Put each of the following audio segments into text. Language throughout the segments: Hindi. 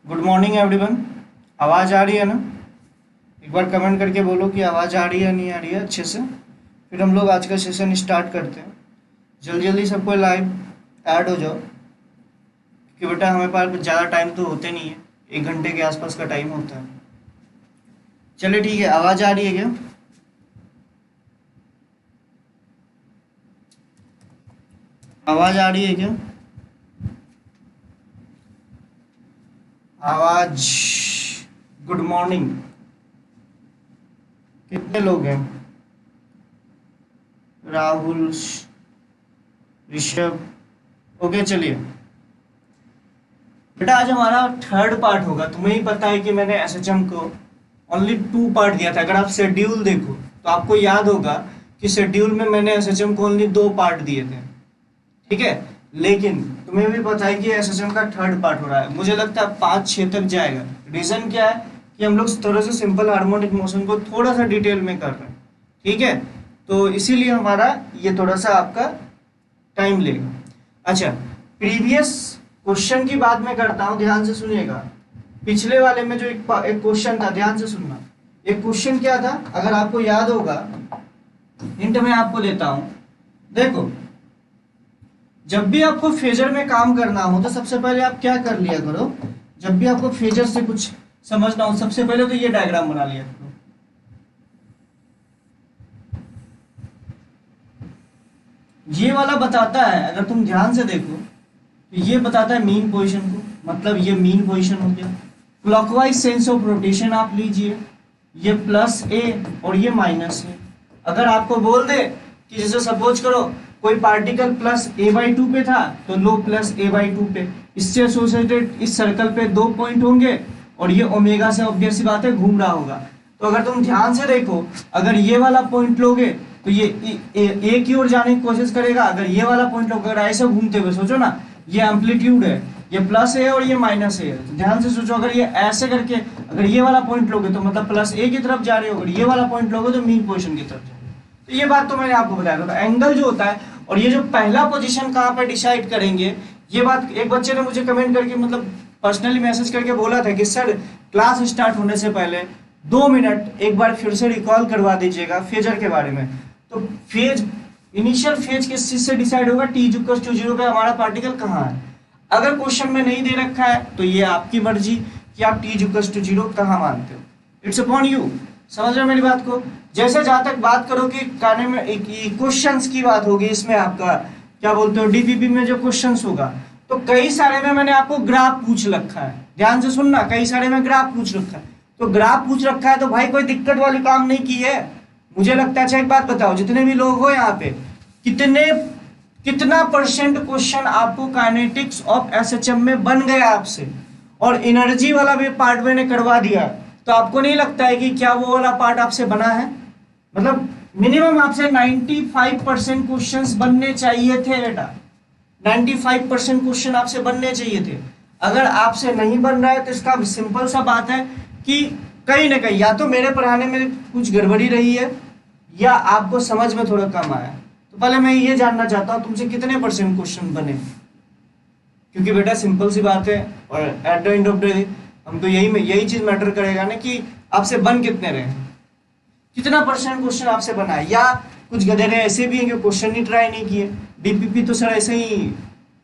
Good morning everyone. आवाज़ आ रही है ना? एक बार कमेंट करके बोलो कि आवाज़ आ रही है नहीं आ रही है अच्छे से। फिर हम लोग आज का सेशन स्टार्ट करते हैं। जल्दी जल्दी सबको लाइव ऐड हो जाओ, क्योंकि बेटा हमें पास ज़्यादा टाइम तो होते नहीं है, 1 घंटे के आसपास का टाइम होता है। चलिए ठीक है, आवाज़ आ रही है क्या? आवाज़ आ रही है क्या? आवाज़। Good morning. कितने लोग हैं? राहुल, ऋषभ। ओके चलिए बेटा, आज हमारा थर्ड पार्ट होगा। तुम्हें ही पता है कि मैंने एसएचएम को ओनली 2 पार्ट दिया था। अगर आप शेड्यूल देखो तो आपको याद होगा कि शेड्यूल में मैंने एसएचएम को ओनली 2 पार्ट दिए थे, ठीक है। लेकिन तुम्हें भी पता है कि एसएचएम का थर्ड पार्ट हो रहा है। मुझे लगता है 5-6 तक जाएगा। रीजन क्या है कि हम लोग थोड़ा सा सिंपल हार्मोनिक मोशन को थोड़ा सा डिटेल में कर रहे हैं, ठीक है। तो इसीलिए हमारा ये थोड़ा सा आपका टाइम लेगा। अच्छा, प्रीवियस क्वेश्चन की बात मैं करता हूँ, ध्यान से सुनिएगा। पिछले वाले में जो एक क्वेश्चन था, ध्यान से सुनना। एक क्वेश्चन क्या था, अगर आपको याद होगा, हिंट मैं आपको देता हूँ। देखो, जब भी आपको फेजर में काम करना हो तो सबसे पहले आप क्या कर लिया करो। जब भी आपको फेजर से कुछ समझना हो, सबसे पहले तो ये डायग्राम बना लिया करो। ये वाला बताता है, अगर तुम ध्यान से देखो तो ये बताता है मीन पोजीशन को, मतलब ये मीन पोजीशन हो गया। क्लॉकवाइज सेंस ऑफ रोटेशन आप लीजिए, ये प्लस ए और ये माइनस ए। अगर आपको बोल दे कि जैसे सपोज करो कोई पार्टिकल प्लस a/2 पे था तो लो प्लस a/2 पे, इससे एसोसिएटेड इस सर्कल पे 2 पॉइंट होंगे और ये ओमेगा से ऑब्वियस सी बात है घूम रहा होगा। तो अगर तुम ध्यान से देखो, अगर ये वाला पॉइंट लोगे तो ये ए की ओर जाने की कोशिश करेगा। अगर ये वाला पॉइंट लोगे, अगर ऐसे घूमते हुए सोचो ना, ये एम्पलीट्यूड है, ये प्लस ए और ये माइनस ए है। तो ध्यान से सोचो, अगर ये ऐसे करके अगर ये वाला पॉइंट लोगे तो मतलब प्लस ए की तरफ जा रहे हो, अगर ये वाला पॉइंट लोगे तो मीन पोजीशन की तरफ जा रहे हो। तो ये बात तो मैंने आपको बताया था। तो एंगल जो होता है और ये जो पहला पोजीशन कहाँ पे डिसाइड करेंगे, ये बात एक बच्चे ने मुझे कमेंट करके मतलब पर्सनली मैसेज करके बोला था कि सर क्लास स्टार्ट होने से पहले 2 मिनट एक बार फिर से रिकॉल करवा दीजिएगा फेजर के बारे में। तो फेज, इनिशियल फेज किस चीज से डिसाइड होगा, t=0 पे हमारा पार्टिकल कहाँ है। अगर क्वेश्चन में नहीं दे रखा है तो ये आपकी मर्जी कि आप t=0 कहाँ मानते हो, इट्स अपॉन यू। समझ रहे हो मेरी बात को? जैसे जहां तक बात करो कि कहने में क्वेश्चंस की बात होगी, इसमें आपका क्या बोलते हो डीपीपी में जो क्वेश्चंस होगा, तो कई सारे में मैंने आपको ग्राफ पूछ रखा है। ध्यान से सुनना, कई सारे में ग्राफ पूछ रखा है। तो ग्राफ पूछ रखा है तो भाई कोई दिक्कत वाली काम नहीं की है, मुझे लगता है। अच्छा एक बात बताओ, जितने भी लोग हो यहाँ पे, कितना परसेंट क्वेश्चन आपको काइनेटिक्स ऑफ एसएचएम में बन गया आपसे, और एनर्जी वाला भी पार्ट मैंने करवा दिया। तो आपको नहीं लगता है कि क्या वो वाला पार्ट आपसे बना है? मतलब मिनिमम आपसे 95% क्वेश्चंस बनने चाहिए थे बेटा, 95% क्वेश्चन आपसे बनने चाहिए थे। अगर आपसे नहीं बन रहा है तो इसका सिंपल सा बात है कि कहीं ना कहीं या तो मेरे पढ़ाने में कुछ गड़बड़ी रही है या आपको समझ में थोड़ा कम आया। तो पहले मैं ये जानना चाहता हूँ तुमसे कितने परसेंट क्वेश्चन बने, क्योंकि बेटा सिंपल सी बात है, और at the end of the day हम तो यही चीज मैटर करेगा ना कि आपसे बन कितने रहे, कितना परसेंट क्वेश्चन आपसे बना है। या कुछ गधेरे ऐसे भी हैं कि क्वेश्चन ही ट्राई नहीं किए, डीपीपी तो सर ऐसे ही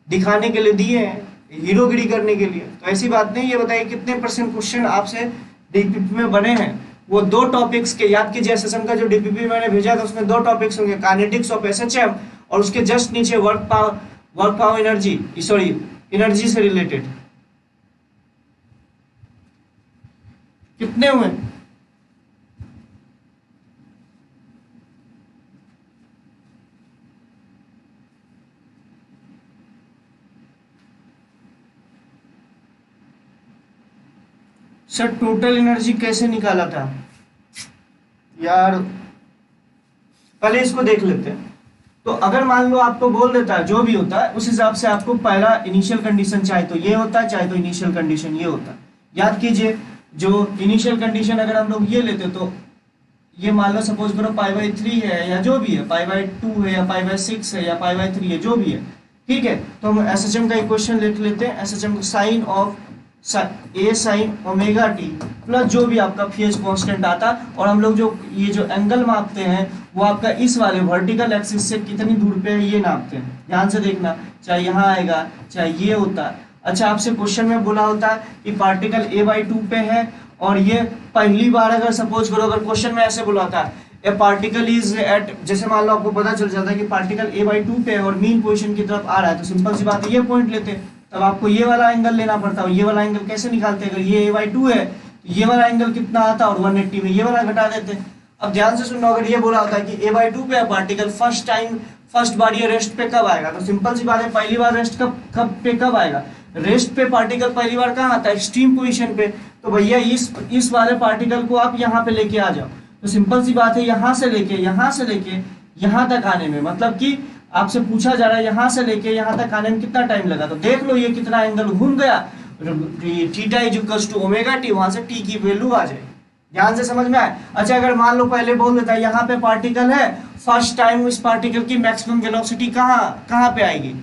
दिखाने के लिए दिए हैं, हीरोगिरी करने के लिए। तो ऐसी बात नहीं। ये बताइए कितने परसेंट क्वेश्चन आपसे डीपीपी में बने हैं। वो 2 टॉपिक्स के याद कीजिए, एसएचएम का जो डीपीपी मैंने भेजा था उसमें 2 टॉपिक्स होंगे, काइनेटिक्स ऑफ एसएचएम और उसके जस्ट नीचे work power energy, sorry energy से रिलेटेड। कितने हुए? सर टोटल एनर्जी कैसे निकाला था यार, पहले इसको देख लेते हैं। तो अगर मान लो आपको बोल देता है जो भी होता है उस हिसाब से आपको पहला इनिशियल कंडीशन चाहे तो ये होता है, चाहे तो इनिशियल कंडीशन ये होता है। याद कीजिए, जो इनिशियल कंडीशन अगर हम लोग ये लेते तो ये मान लो सपोज करो π/3 है या जो भी है, π/2 है या π/6 है या π/3 है, जो भी है, ठीक है। तो हम एसएचएम का इक्वेशन लिख लेते हैं। SHM sine of A sine omega t plus जो भी आपका फेज कांस्टेंट आता, और हम लोग जो ये जो एंगल मापते हैं वो आपका इस वाले वर्टिकल एक्सिस से कितनी दूर पे है ये नापते हैं। ध्यान से देखना, चाहे यहाँ आएगा चाहे ये होता है। अच्छा, आपसे क्वेश्चन में बोला होता है कि पार्टिकल a/2 पे है, और ये पहली बार अगर सपोज करो अगर क्वेश्चन में ऐसे बोला होता है ए पार्टिकल इज एट, जैसे मान लो आपको पता चल जाता है कि पार्टिकल a/2 पे है और मीन पोजीशन की तरफ आ रहा है, तो सिंपल सी बात है ये पॉइंट लेते हैं, तब आपको ये वाला एंगल लेना पड़ता है। ये वाला एंगल कैसे निकालते हैं, अगर ये a/2 है तो ये वाला एंगल कितना आता है और 180 में ये वाला घटा देते हैं। अब ध्यान से सुनना, अगर ये बोला होता है कि a/2 पे है पार्टिकल, फर्स्ट बार ये रेस्ट पे कब आएगा, तो सिंपल सी बात है पहली बार रेस्ट कब आएगा, रेस्ट पे पार्टिकल पहली बार कहाँ आता है, एक्सट्रीम पोजीशन पे। तो भैया इस वाले पार्टिकल को आप यहाँ पे लेके आ जाओ, तो सिंपल सी बात है यहाँ से लेके यहाँ तक आने में, मतलब कि आपसे पूछा जा रहा है यहाँ से लेके यहाँ तक आने में कितना टाइम लगा, तो देख लो ये कितना एंगल घूम गया, theta is equals to omega T, वहां से टी की वैल्यू आ जाए। ध्यान से समझ में आए। अच्छा, अगर मान लो पहले बोल देता है यहाँ पे पार्टिकल है, फर्स्ट टाइम इस पार्टिकल की मैक्सिमम वेलोसिटी कहाँ पे आएगी,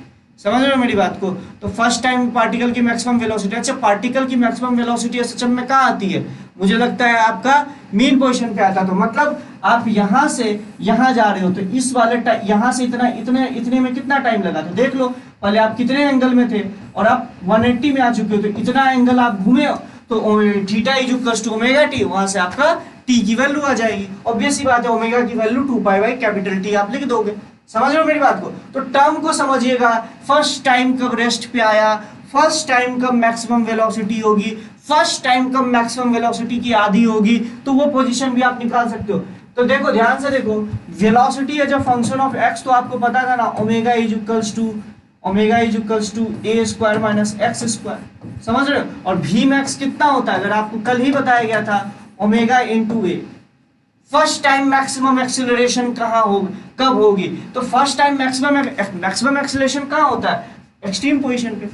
समझ रहे हो मेरी बात को, तो फर्स्ट टाइम पार्टिकल की मैक्सिमम वेलोसिटी, अच्छा पार्टिकल की मैक्सिमम वेलोसिटी एसएचएम में कहाँ आती है, मुझे लगता है आपका मीन पोजीशन पे आता, तो मतलब आप यहाँ से यहाँ जा रहे हो तो इस वाले यहाँ से इतने में कितना टाइम लगा, तो देख लो पहले आप कितने एंगल में थे और आप 180 में आ चुके हो, तो इतना एंगल आप घूमे हो, तो theta is equals to omega T, वहां से आपका टी की वैल्यू आ जाएगी। ऑब्वियस सी बात है, ओमेगा की वैल्यू 2π/T आप लिख दोगे। समझ रहे हो मेरी बात को, तो टर्म को समझिएगा, फर्स्ट टाइम कब रेस्ट पे आया, फर्स्ट टाइम कब मैक्सिमम वेलोसिटी होगी, फर्स्ट टाइम कब मैक्सिमम वेलोसिटी की आधी होगी, तो वो पोजीशन भी आप निकाल सकते हो। तो देखो ध्यान से देखो, velocity as a function of X तो आपको पता था ना, omega is equals to a² minus x², समझ रहे हो, और v मैक्स कितना होता है, अगर आपको कल ही बताया गया था ओमेगा इंटू ए। फर्स्ट टाइम मैक्सिमम एक्सीलरेशन कब होगी, तो फर्स्ट टाइम मैक्सिमम एक्सीलरेशन कहाँ होता है, एक्सट्रीम पोजीशन पे।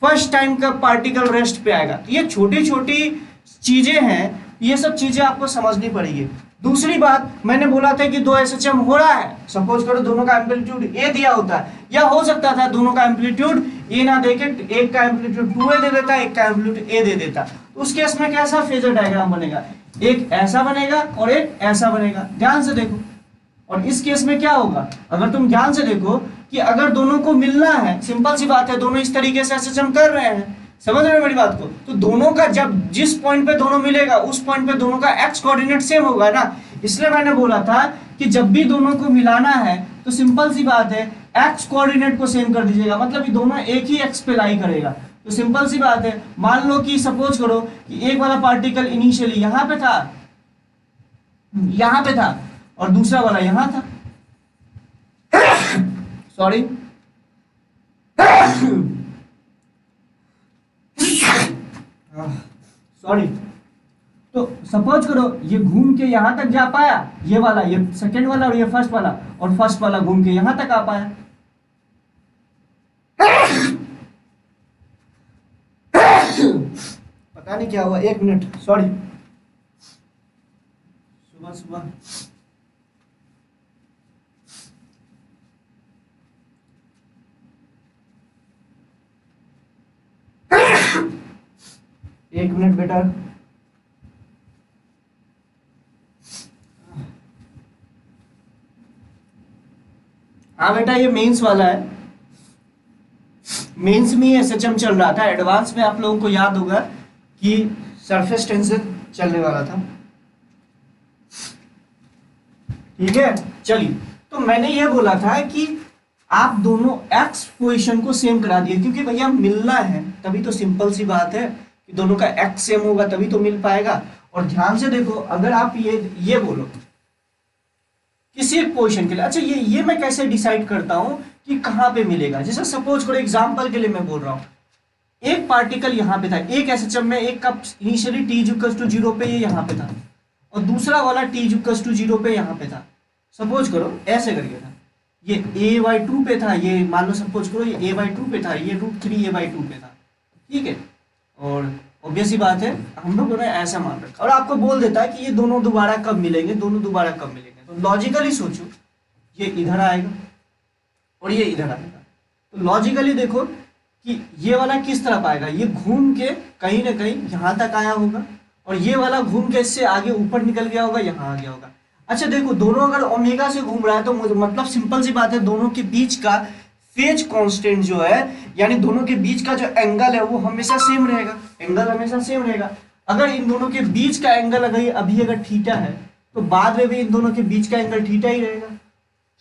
फर्स्ट टाइम कब पार्टिकल रेस्ट पे आएगा, तो ये छोटी छोटी चीजें हैं, ये सब चीजें आपको समझनी पड़ेगी। दूसरी बात, मैंने बोला था कि दो एसएचएम हो रहा है, सपोज करो दोनों का एम्पलीट्यूड ए दिया होता है, या हो सकता था दोनों का एम्पलीट्यूड ए ना देके एक का एम्पलीट्यूड 2a दे देता, एक का एम्पलीट्यूड ए दे देता, तो उस केस में कैसा फेजर डायग्राम बनेगा, एक ऐसा बनेगा और एक ऐसा बनेगा। ध्यान से देखो, और इस केस में क्या होगा, अगर तुम ध्यान से देखो कि अगर दोनों को मिलना है, सिंपल सी बात है दोनों इस तरीके से एसएचएम कर रहे हैं, समझ रहे हो मेरी बात को, तो दोनों का जब जिस पॉइंट पे दोनों मिलेगा उस पॉइंट पे दोनों का एक्स कोऑर्डिनेट सेम होगा ना, इसलिए मैंने बोला था कि जब भी दोनों को मिलाना है तो सिंपल सी बात है एक्स कोऑर्डिनेट को सेम कर दीजिएगा, मतलब कि दोनों एक ही एक्स पे लाई करेगा। तो सिंपल सी बात है, मान लो कि सपोज करो कि एक वाला पार्टिकल इनिशियली यहाँ पे था और दूसरा वाला यहाँ था, सॉरी तो सपोज करो ये घूम के यहां तक जा पाया, ये वाला, ये सेकंड वाला और ये फर्स्ट वाला, और फर्स्ट वाला घूम के यहां तक आ पाया। पता नहीं क्या हुआ, 1 मिनट, सॉरी, सुबह 1 मिनट बेटा। हाँ बेटा, ये मेंस वाला है, मेंस में एसएचएम चल रहा था, एडवांस में आप लोगों को याद होगा कि सरफेस टेंशन चलने वाला था, ठीक है। चलिए, तो मैंने ये बोला था कि आप दोनों एक्स पोजीशन को सेम करा दिए, क्योंकि भैया मिलना है तभी तो, सिंपल सी बात है कि दोनों का एक्स सेम होगा तभी तो मिल पाएगा। और ध्यान से देखो, अगर आप ये बोलो किसी एक पोजीशन के लिए, अच्छा ये मैं कैसे डिसाइड करता हूं कि कहां पे मिलेगा, जैसे सपोज करो एग्जांपल के लिए मैं बोल रहा हूं, एक पार्टिकल यहां पे था, एक एसएचएम में एक का इनिशियली t इक्वल्स टू 0 पे ये यहां पे था, और दूसरा वाला t इक्वल्स टू 0 पे यहां पे था। सपोज करो ऐसे करके था, ये a/2 पे था, ये मान लो सपोज करो ये a/2 पे था, ये √3a/2 पे था, ठीक है। और ऑब्वियस ही बात है हम लोगों ने ऐसा मान रखा, और आपको बोल देता है कि ये दोनों दोबारा कब मिलेंगे, तो लॉजिकली सोचो, ये इधर आएगा और ये इधर आएगा, तो लॉजिकली देखो कि ये वाला किस तरफ आएगा, ये घूम के कहीं ना कहीं यहाँ तक आया होगा और ये वाला घूम के इससे आगे ऊपर निकल गया होगा, यहाँ आ गया होगा। अच्छा देखो, दोनों अगर ओमेगा से घूम रहा है तो मतलब सिंपल सी बात है, दोनों के बीच का फेज कांस्टेंट जो है, यानी दोनों के बीच का जो एंगल है वो हमेशा सेम रहेगा, एंगल हमेशा सेम रहेगा। अगर इन दोनों के बीच का एंगल अभी अगर थीटा है तो बाद में भी इन दोनों के बीच का एंगल थीटा ही रहेगा।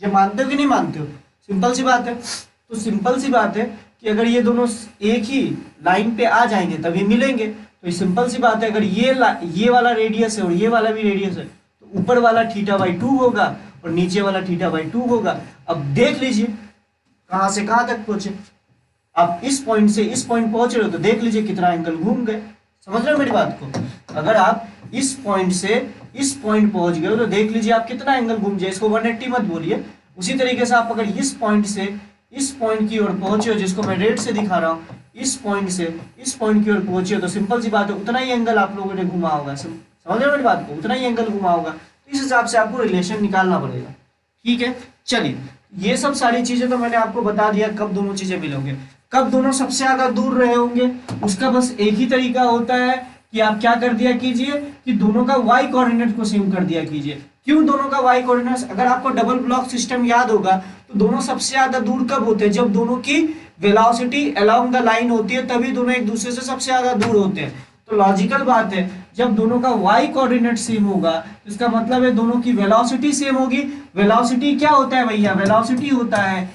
ये मानते हो कि नहीं मानते हो? सिंपल सी बात है। तो सिंपल सी बात है कि अगर ये दोनों एक ही लाइन पे आ जाएंगे तभी मिलेंगे। तो ये सिंपल सी बात है, अगर ये वाला रेडियस है और ये वाला भी रेडियस है तो ऊपर वाला θ/2 होगा और नीचे वाला θ/2 होगा। अब देख लीजिए कहाँ से कहाँ तक पहुंचे। आप इस पॉइंट से इस पॉइंट पहुंच रहे हो तो देख लीजिए कितना एंगल घूम गए। समझ रहे हो मेरी बात को? अगर आप इस पॉइंट से इस पॉइंट पहुंच गए हो तो देख लीजिए आप कितना एंगल घूम जाए। इसको 180 मत बोलिए। उसी तरीके से आप अगर इस पॉइंट से इस पॉइंट की ओर पहुंचे हो, जिसको मैं रेड से दिखा रहा हूँ, इस पॉइंट से इस पॉइंट की ओर पहुंचे हो तो सिंपल सी बात है उतना ही एंगल आप लोगों ने घुमा होगा। समझ रहे हो मेरी बात को? उतना ही एंगल घुमा होगा। तो इस हिसाब से आपको रिलेशन निकालना पड़ेगा। ठीक है, चलिए ये सब सारी चीजें तो मैंने आपको बता दिया कब दोनों चीजें मिलोगे, कब दोनों सबसे ज्यादा दूर रहे होंगे। उसका बस एक ही तरीका होता है कि आप क्या कर दिया कीजिए कि दोनों का वाई कोऑर्डिनेट को सेम कर दिया कीजिए। क्यों दोनों का वाई कोऑर्डिनेट? अगर आपको डबल ब्लॉक सिस्टम याद होगा तो दोनों सबसे ज्यादा दूर कब होते हैं? जब दोनों की वेलोसिटी अलोंग द लाइन होती है तभी दोनों एक दूसरे से सबसे ज्यादा दूर होते हैं। तो लॉजिकल बात है, जब दोनों का वाई कोऑर्डिनेट सेम होगा इसका मतलब है दोनों की वेलोसिटी सेम होगी। वेलोसिटी क्या होता है भैया? वेलोसिटी होता है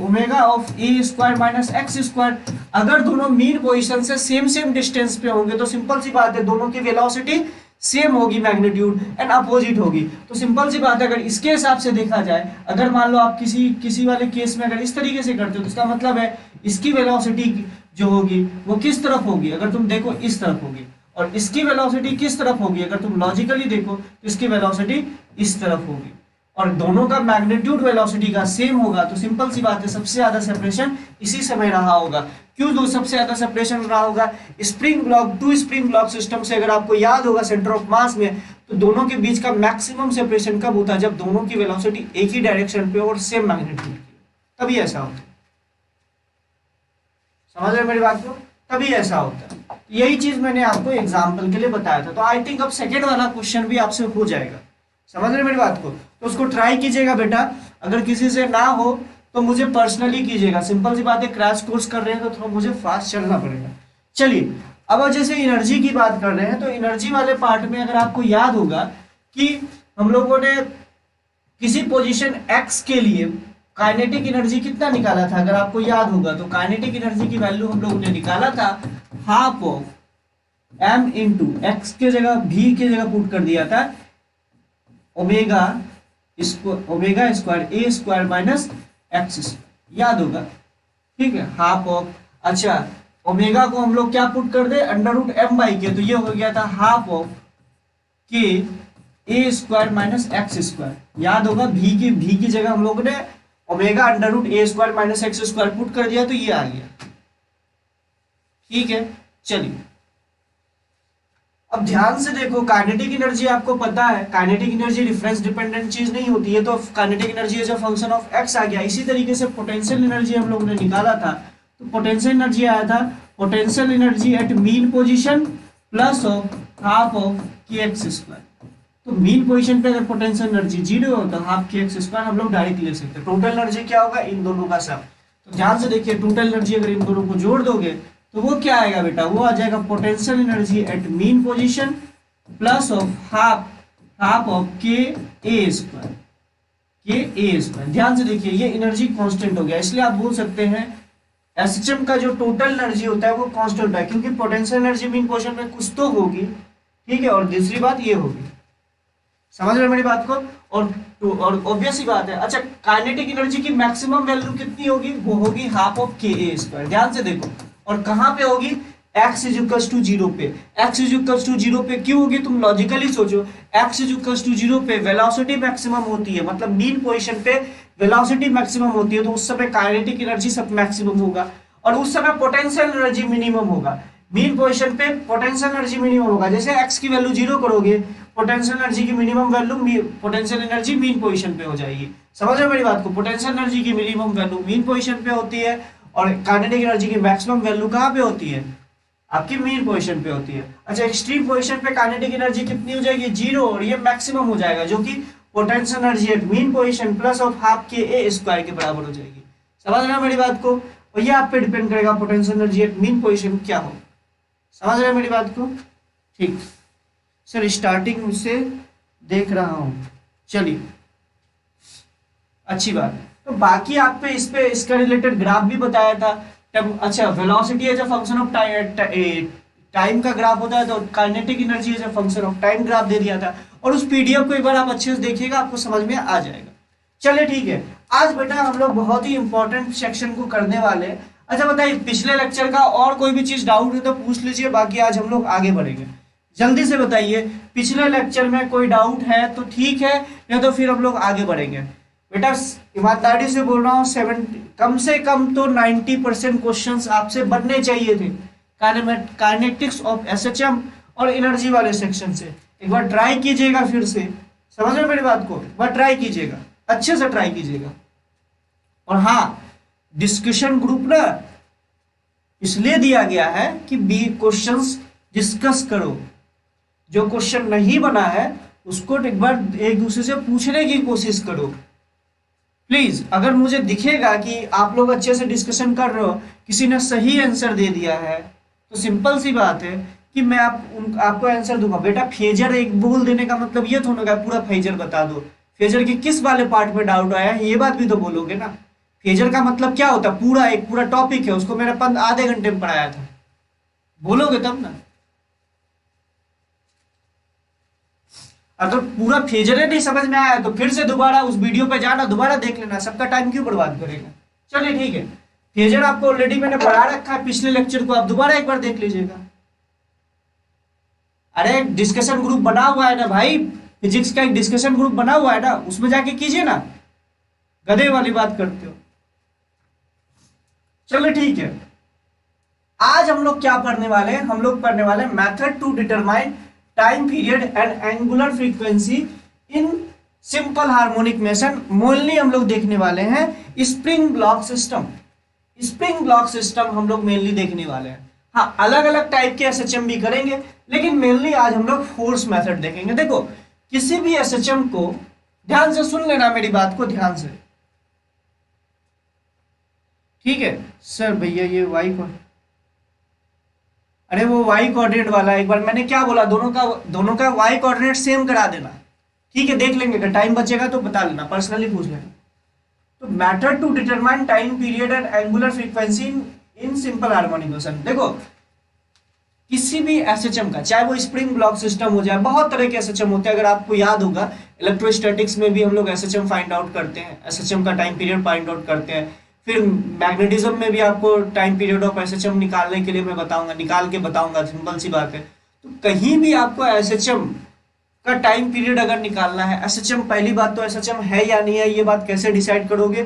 omega of A square minus X square. अगर दोनों मीन पोजीशन से सेम डिस्टेंस पे होंगे तो सिंपल सी बात है दोनों की वेलोसिटी सेम होगी, मैग्नीट्यूड एंड अपोजिट होगी। तो सिंपल सी बात है, अगर इसके हिसाब से देखा जाए, अगर मान लो आप किसी वाले केस में अगर इस तरीके से करते हो तो इसका मतलब है इसकी वेलोसिटी जो होगी वो किस तरफ होगी? अगर तुम देखो इस तरफ होगी। और इसकी वेलोसिटी किस तरफ होगी? अगर तुम लॉजिकली देखो तो इसकी वेलोसिटी इस तरफ होगी। और दोनों का मैग्नीट्यूड वेलोसिटी का सेम होगा तो सिंपल सी बात है सबसे ज्यादा सेपरेशन इसी समय रहा होगा। क्यों दो सबसे ज्यादा सेपरेशन रहा होगा? Spring block, two spring block system से अगर आपको याद होगा सेंटर ऑफ मास में, तो दोनों के बीच का मैक्सिमम सेपरेशन कब होता है? जब दोनों की वेलोसिटी एक ही डायरेक्शन पे और सेम मैग्नीट्यूड की, तभी ऐसा होता है। समझ रहे मेरी बात को? तभी ऐसा होता है। यही चीज मैंने आपको एग्जाम्पल के लिए बताया था। तो आई थिंक अब सेकेंड वाला क्वेश्चन भी आपसे हो जाएगा। समझ रहे मेरी बात को? तो उसको ट्राई कीजिएगा बेटा। अगर किसी से ना हो तो मुझे पर्सनली कीजिएगा। सिंपल सी बात है, क्रैश कोर्स कर रहे हैं तो थोड़ा मुझे फास्ट चलना पड़ेगा। चलिए अब जैसे एनर्जी की बात कर रहे हैं तो एनर्जी वाले पार्ट में अगर आपको याद होगा कि हम लोगों ने किसी पोजीशन एक्स के लिए काइनेटिक एनर्जी कितना निकाला था? अगर आपको याद होगा तो काइनेटिक एनर्जी की वैल्यू हम लोगों ने निकाला था half of M into X के जगह भी के जगह पुट कर दिया था omega square A square minus X. याद होगा? ठीक है, हाफ ऑफ, अच्छा ओमेगा को हम लोग क्या पुट कर दे? Under root M by K, तो ये हो गया था half of K A square minus X square. याद होगा? भी की जगह हम लोगों ने omega under root A square minus X square put कर दिया तो ये आ गया। ठीक है, चलिए अब ध्यान से देखो, काइनेटिक एनर्जी आपको पता है, काइनेटिक एनर्जी डिफरेंस डिपेंडेंट चीज नहीं होती है। तो kinetic energy as a function of X आ गया। इसी तरीके से पोटेंशियल एनर्जी हम लोगों ने निकाला था, तो पोटेंशियल एनर्जी आया था potential energy at mean position plus of half of के एक्स स्क्वायर। तो मीन पोजीशन पे अगर पोटेंशियल एनर्जी 0 हो तो हाफ के एक्स स्क्वायर हम लोग डायरेक्ट ले सकते हैं। टोटल एनर्जी क्या होगा? इन दोनों का सम। तो ध्यान से देखिए, टोटल एनर्जी अगर इन दोनों को जोड़ दोगे तो वो क्या आएगा बेटा? वो आ जाएगा potential energy at mean position plus of half of K A square. ध्यान से देखिए, ये एनर्जी कांस्टेंट हो गया, इसलिए आप बोल सकते हैं एसएचएम का जो टोटल एनर्जी होता है वो कांस्टेंट है, क्योंकि पोटेंशियल एनर्जी मीन पोजीशन में कुछ तो होगी। ठीक है, और दूसरी बात ये होगी। समझ रहे मेरी बात को? और ऑब्वियस ही बात है। अच्छा, काइनेटिक एनर्जी की मैक्सिमम वैल्यू कितनी होगी? वो होगी half of K A square. ध्यान से देखो, और कहां पे होगी? x इज जीरो पे। x इज जीरो पे क्यों होगी? तुम लॉजिकली सोचो, x इज जीरो पे वेलोसिटी मैक्सिमम होती है, मतलब मीन पोजीशन पे वेलोसिटी मैक्सिमम होती है, तो उस समय काइनेटिक एनर्जी सब मैक्सिमम होगा और उस समय पोटेंशियल एनर्जी मिनिमम होगा। मीन पोजीशन पे पोटेंशियल एनर्जी मिनिमम होगा। जैसे x की वैल्यू 0 करोगे, पोटेंशियल एनर्जी की minimum value potential energy mean position पे हो जाएगी। समझ रहे मेरी बात को? पोटेंशियल एनर्जी की मिनिमम वैल्यू मीन पोजीशन पे होती है और काइनेटिक एनर्जी की मैक्सिमम वैल्यू कहाँ पे होती है, आपकी मीन पोजीशन पे होती है। अच्छा, एक्सट्रीम पोजीशन पे काइनेटिक एनर्जी कितनी हो जाएगी, 0, और ये मैक्सिमम हो जाएगा जो कि potential energy at mean position plus of half के ए स्क्वायर के बराबर हो जाएगी। समझ रहे हो मेरी बात को? और ये आप पे डिपेंड करेगा potential energy at mean position क्या हो। समझ रहे हो मेरी बात को? ठीक सर, स्टार्टिंग से देख रहा हूँ, चलिए अच्छी बात है। तो बाकी आप पे इसका रिलेटेड ग्राफ भी बताया था। अच्छा, velocity as a function of time का ग्राफ होता है, तो kinetic energy as a function of time graph दे दिया था। और उस पीडीएफ को एक बार आप अच्छे से देखिएगा, आपको समझ में आ जाएगा। चलिए ठीक है, आज बेटा हम लोग बहुत ही इंपॉर्टेंट सेक्शन को करने वाले हैं। अच्छा बताइए, पिछले लेक्चर का और कोई भी चीज डाउट है तो पूछ लीजिए, बाकी आज हम लोग आगे बढ़ेंगे। जल्दी से बताइए, पिछले लेक्चर में कोई डाउट है तो ठीक है, या तो फिर हम लोग आगे बढ़ेंगे। बेटा ईमानदारी से बोल रहा हूँ, कम से कम तो 90% क्वेश्चंस आपसे बनने चाहिए थे काइनेटिक्स ऑफ एसएचएम और एनर्जी वाले सेक्शन से। एक बार ट्राई कीजिएगा, फिर से समझ रहे मेरी बात को, एक बार ट्राई कीजिएगा, अच्छे से ट्राई कीजिएगा। और हाँ, डिस्कशन ग्रुप ना इसलिए दिया गया है कि बी क्वेश्चंस डिस्कस करो। जो क्वेश्चन नहीं बना है उसको एक बार एक दूसरे से पूछने की कोशिश करो प्लीज। अगर मुझे दिखेगा कि आप लोग अच्छे से डिस्कशन कर रहे हो, किसी ने सही आंसर दे दिया है, तो सिंपल सी बात है कि मैं आपको आंसर दूंगा। बेटा फेजर एक बोल देने का मतलब ये थोड़ा ना पूरा फेजर बता दो। फेजर के किस वाले पार्ट में डाउट आया है, ये बात भी तो बोलोगे ना। फेजर का मतलब क्या होता है, एक पूरा टॉपिक है, उसको मैंने आधे घंटे में पढ़ाया था, बोलोगे तब ना। अगर पूरा फेजर नहीं समझ में आया तो फिर से दोबारा उस वीडियो पे जाना, दोबारा देख लेना, सबका टाइम क्यों बर्बाद करेगा। चलिए ठीक है, फेजर आपको ऑलरेडी मैंने पढ़ा रखा है पिछले लेक्चर को, आप दोबारा एक बार देख लीजिएगा। अरे डिस्कशन ग्रुप बना हुआ है ना भाई, फिजिक्स का एक डिस्कशन ग्रुप बना हुआ है ना, उसमें जाके कीजिए ना, गधे वाली बात करते हो। चलिए ठीक है, आज हम लोग क्या पढ़ने वाले हैं, हम लोग पढ़ने वाले हैं method to determine time period and angular frequency in simple harmonic motion. Mainly हम लोग देखने वाले हैं spring block system. Spring block system हम लोग मेनली देखने वाले हैं। हाँ, अलग अलग टाइप के एसएचएम भी करेंगे, लेकिन मेनली आज हम लोग फोर्स मेथड देखेंगे। देखो, किसी भी एसएचएम को ध्यान से सुन लेना, मेरी बात को ध्यान से, ठीक है। सर भैया ये वाई को, अरे वो वाई कोऑर्डिनेट वाला, एक बार मैंने क्या बोला, दोनों का वाई कोऑर्डिनेट सेम करा देना, ठीक है। देख लेंगे, अगर टाइम बचेगा तो बता लेना, पर्सनली पूछ लेना। तो method to determine time period and angular frequency in simple harmonic motion. देखो, किसी भी एसएचएम का, चाहे वो स्प्रिंग ब्लॉक सिस्टम हो जाए, बहुत तरह के एसएचएम होते हैं। अगर आपको याद होगा, इलेक्ट्रोस्टैटिक्स में भी हम लोग एसएचएम फाइंड आउट करते हैं, एसएचएम का टाइम पीरियड फाइंड आउट करते हैं। फिर मैग्नेटिज्म में भी आपको टाइम पीरियड ऑफ एसएचएम निकालने के लिए मैं बताऊंगा, निकाल के बताऊंगा, सिंपल सी बात है। तो कहीं भी आपको एसएचएम का टाइम पीरियड अगर निकालना है, एसएचएम, पहली बात तो एसएचएम है या नहीं है, ये बात कैसे डिसाइड करोगे।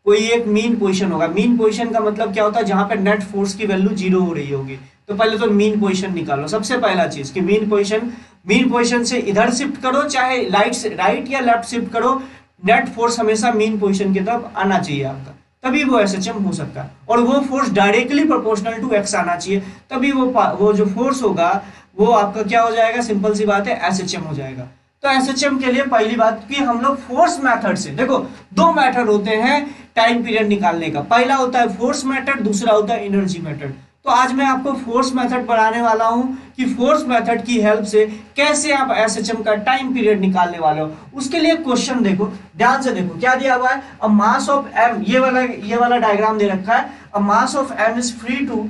कोई एक मीन पोजीशन होगा। मीन पोजीशन का मतलब क्या होता है, जहां पे नेट फोर्स की वैल्यू 0 हो रही होगी। तो पहले तो मीन पोजीशन निकालो, सबसे पहला चीज कि मीन पोजीशन से इधर शिफ्ट करो, चाहे राइट या लेफ्ट शिफ्ट करो, नेट फोर्स हमेशा मीन पोजीशन की तरफ आना चाहिए आपका, तभी वो एसएचएम हो सकता है। और वो force directly proportional to X आना चाहिए, तभी वो जो फोर्स होगा वो आपका क्या हो जाएगा, सिंपल सी बात है, एसएचएम हो जाएगा। तो एसएचएम के लिए पहली बात कि हम लोग फोर्स मेथड से, देखो दो मेथड होते हैं टाइम पीरियड निकालने का, पहला होता है फोर्स मेथड, दूसरा होता है एनर्जी मेथड। तो आज मैं आपको फोर्स मेथड पढ़ाने वाला हूं कि फोर्स मेथड की हेल्प से कैसे आप एसएचएम का टाइम पीरियड निकालने वाले हो। उसके लिए क्वेश्चन देखो, ध्यान से देखो क्या दिया हुआ है। अ मास ऑफ एम, ये वाला डायग्राम दे रखा है। A mass of M is free to,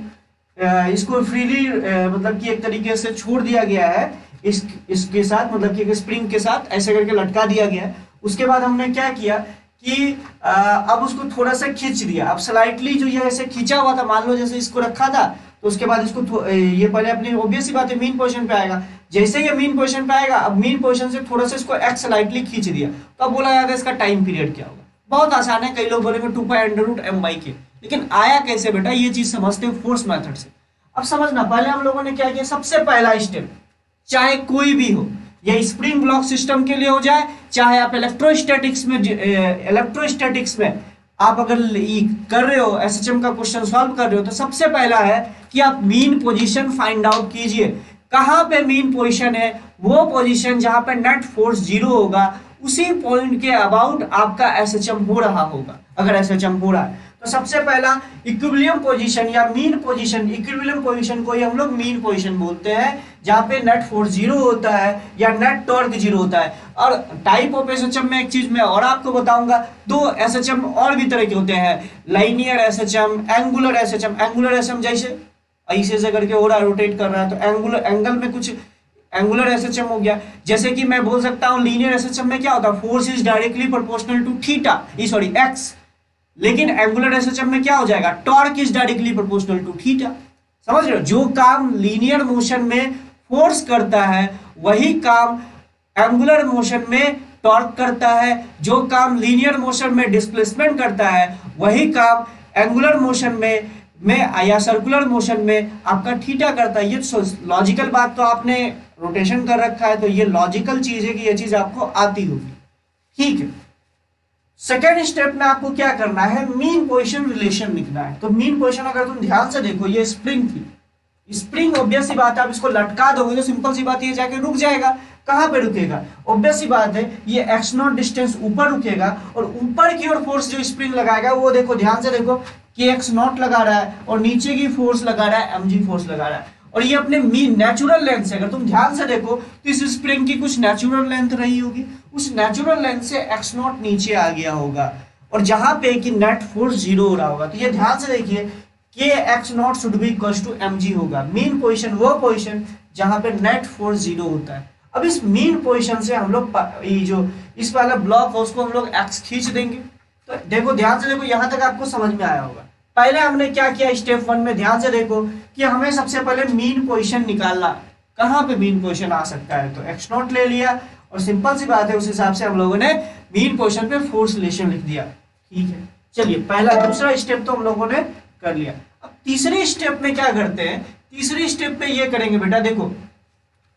इसको फ्रीली मतलब कि एक तरीके से छोड़ दिया गया है इसके साथ, मतलब कि एक स्प्रिंग के साथ ऐसे करके लटका दिया गया है। उसके बाद हमने क्या किया कि अब उसको थोड़ा सा खींच दिया। अब स्लाइटली जो ये ऐसे खींचा हुआ था, मान लो जैसे इसको रखा था, तो उसके बाद इसको ये पहले अपनी ऑब्वियस सी बात है मीन पोजीशन पे आएगा। जैसे ये मीन पोजीशन पे आएगा, अब मीन पोजीशन से थोड़ा सा इसको एक्स स्लाइटली खींच दिया, तो अब बोला जाता है इसका टाइम पीरियड क्या होगा। बहुत आसान है, कई लोग बोलेंगे 2π√m/k, लेकिन आया कैसे बेटा, ये चीज समझते हैं फोर्स मेथड से। अब समझना, पहले हम लोगों ने क्या किया, सबसे पहला स्टेप, चाहे कोई भी हो, ये स्प्रिंग ब्लॉक सिस्टम के लिए हो जाए, चाहे आप इलेक्ट्रोस्टैटिक्स में आप अगर कर रहे हो एसएचएम का क्वेश्चन सॉल्व कर रहे हो तो सबसे पहला है कि आप मीन पोजीशन फाइंड आउट कीजिए। कहां पे मीन पोजीशन है? वो पोजीशन जहां पे नेट फोर्स जीरो होगा, उसी पॉइंट के अबाउट आपका एसएचएम हो रहा होगा। अगर एसएचएम हो रहा है तो सबसे पहला इक्विलिब्रियम पोजीशन या मीन पोजीशन, इक्विलिब्रियम पोजीशन को ही हम लोग मीन पोजीशन बोलते हैं, जहां पे नेट फोर्स जीरो होता है या नेट टॉर्क जीरो होता है। और टाइप ऑफ एसएचएम में एक चीज मैं और आपको बताऊंगा, दो एसएचएम और भी तरह के होते हैं, linear SHM, angular SHM. Angular SHM जैसे ऐसे से करके हो रहा है, रोटेट कर रहा है, तो एंगुलर एंगल में कुछ एंगुलर एसएचएम हो गया। जैसे कि मैं बोल सकता हूं लीनियर एसएचएम में क्या होता है, force is directly proportional to theta, sorry X. लेकिन एंगुलर एसएचएम में क्या हो जाएगा, torque is directly proportional to theta. समझ रहे हो? जो काम लीनियर मोशन में फोर्स करता है वही काम एंगुलर मोशन में टॉर्क करता है, जो काम लीनियर मोशन में डिस्प्लेसमेंट करता है वही काम एंगुलर मोशन में या सर्कुलर मोशन में आपका थीटा करता है। ये लॉजिकल बात तो आपने रोटेशन कर रखा है, तो ये लॉजिकल चीज है कि ये चीज आपको आती होगी। ठीक है, सेकेंड स्टेप में आपको क्या करना है, मीन पोजीशन रिलेशन लिखना है। तो मीन पोजीशन अगर तुम ध्यान से देखो, ये स्प्रिंग थी, स्प्रिंग ऑब्वियस सी बात है, आप इसको लटका दोगे तो सिंपल सी बात ये जाके रुक जाएगा। कहां पे रुकेगा? ऑब्वियस सी बात है, ये एक्स नॉट डिस्टेंस ऊपर रुकेगा और ऊपर की ओर फोर्स जो स्प्रिंग लगाएगा वो देखो, ध्यान से देखो कि एक्स नॉट लगा रहा है और नीचे की फोर्स लगा रहा है mg फोर्स लगा रहा है, और ये अपने मीन नेचुरल लेंथ से, अगर तुम ध्यान से देखो तो इस स्प्रिंग की कुछ नेचुरल लेंथ रही होगी, उस नेचुरल लेंथ से एक्स नॉट नीचे आ गया होगा और जहां पे कि नेट फोर्स जीरो हो रहा होगा। तो ये ध्यान से देखिए कि X naught should be equal to mg होगा। मीन पोजीशन वो पोजीशन जहां पे नेट फोर्स जीरो होता है। अब इस मीन पोजीशन से हम लोग ये जो इस वाला ब्लॉक है उसको हम लोग एक्स खींच देंगे। तो देखो ध्यान से देखो, यहां तक आपको समझ में आया होगा। पहले हमने क्या किया स्टेप 1 में, ध्यान से देखो कि हमें सबसे पहले मीन पोजीशन निकालना, कहां पे मीन पोजीशन आ सकता है। तो एक्स नॉट ले लिया और सिंपल सी बात है उस हिसाब से हम लोगों ने मीन पोजीशन पे फोर्स रिलेशन लिख दिया। ठीक है, चलिए पहला दूसरा स्टेप तो हम लोगों ने कर लिया। अब तीसरे स्टेप में क्या करते हैं, तीसरे स्टेप में ये करेंगे बेटा, देखो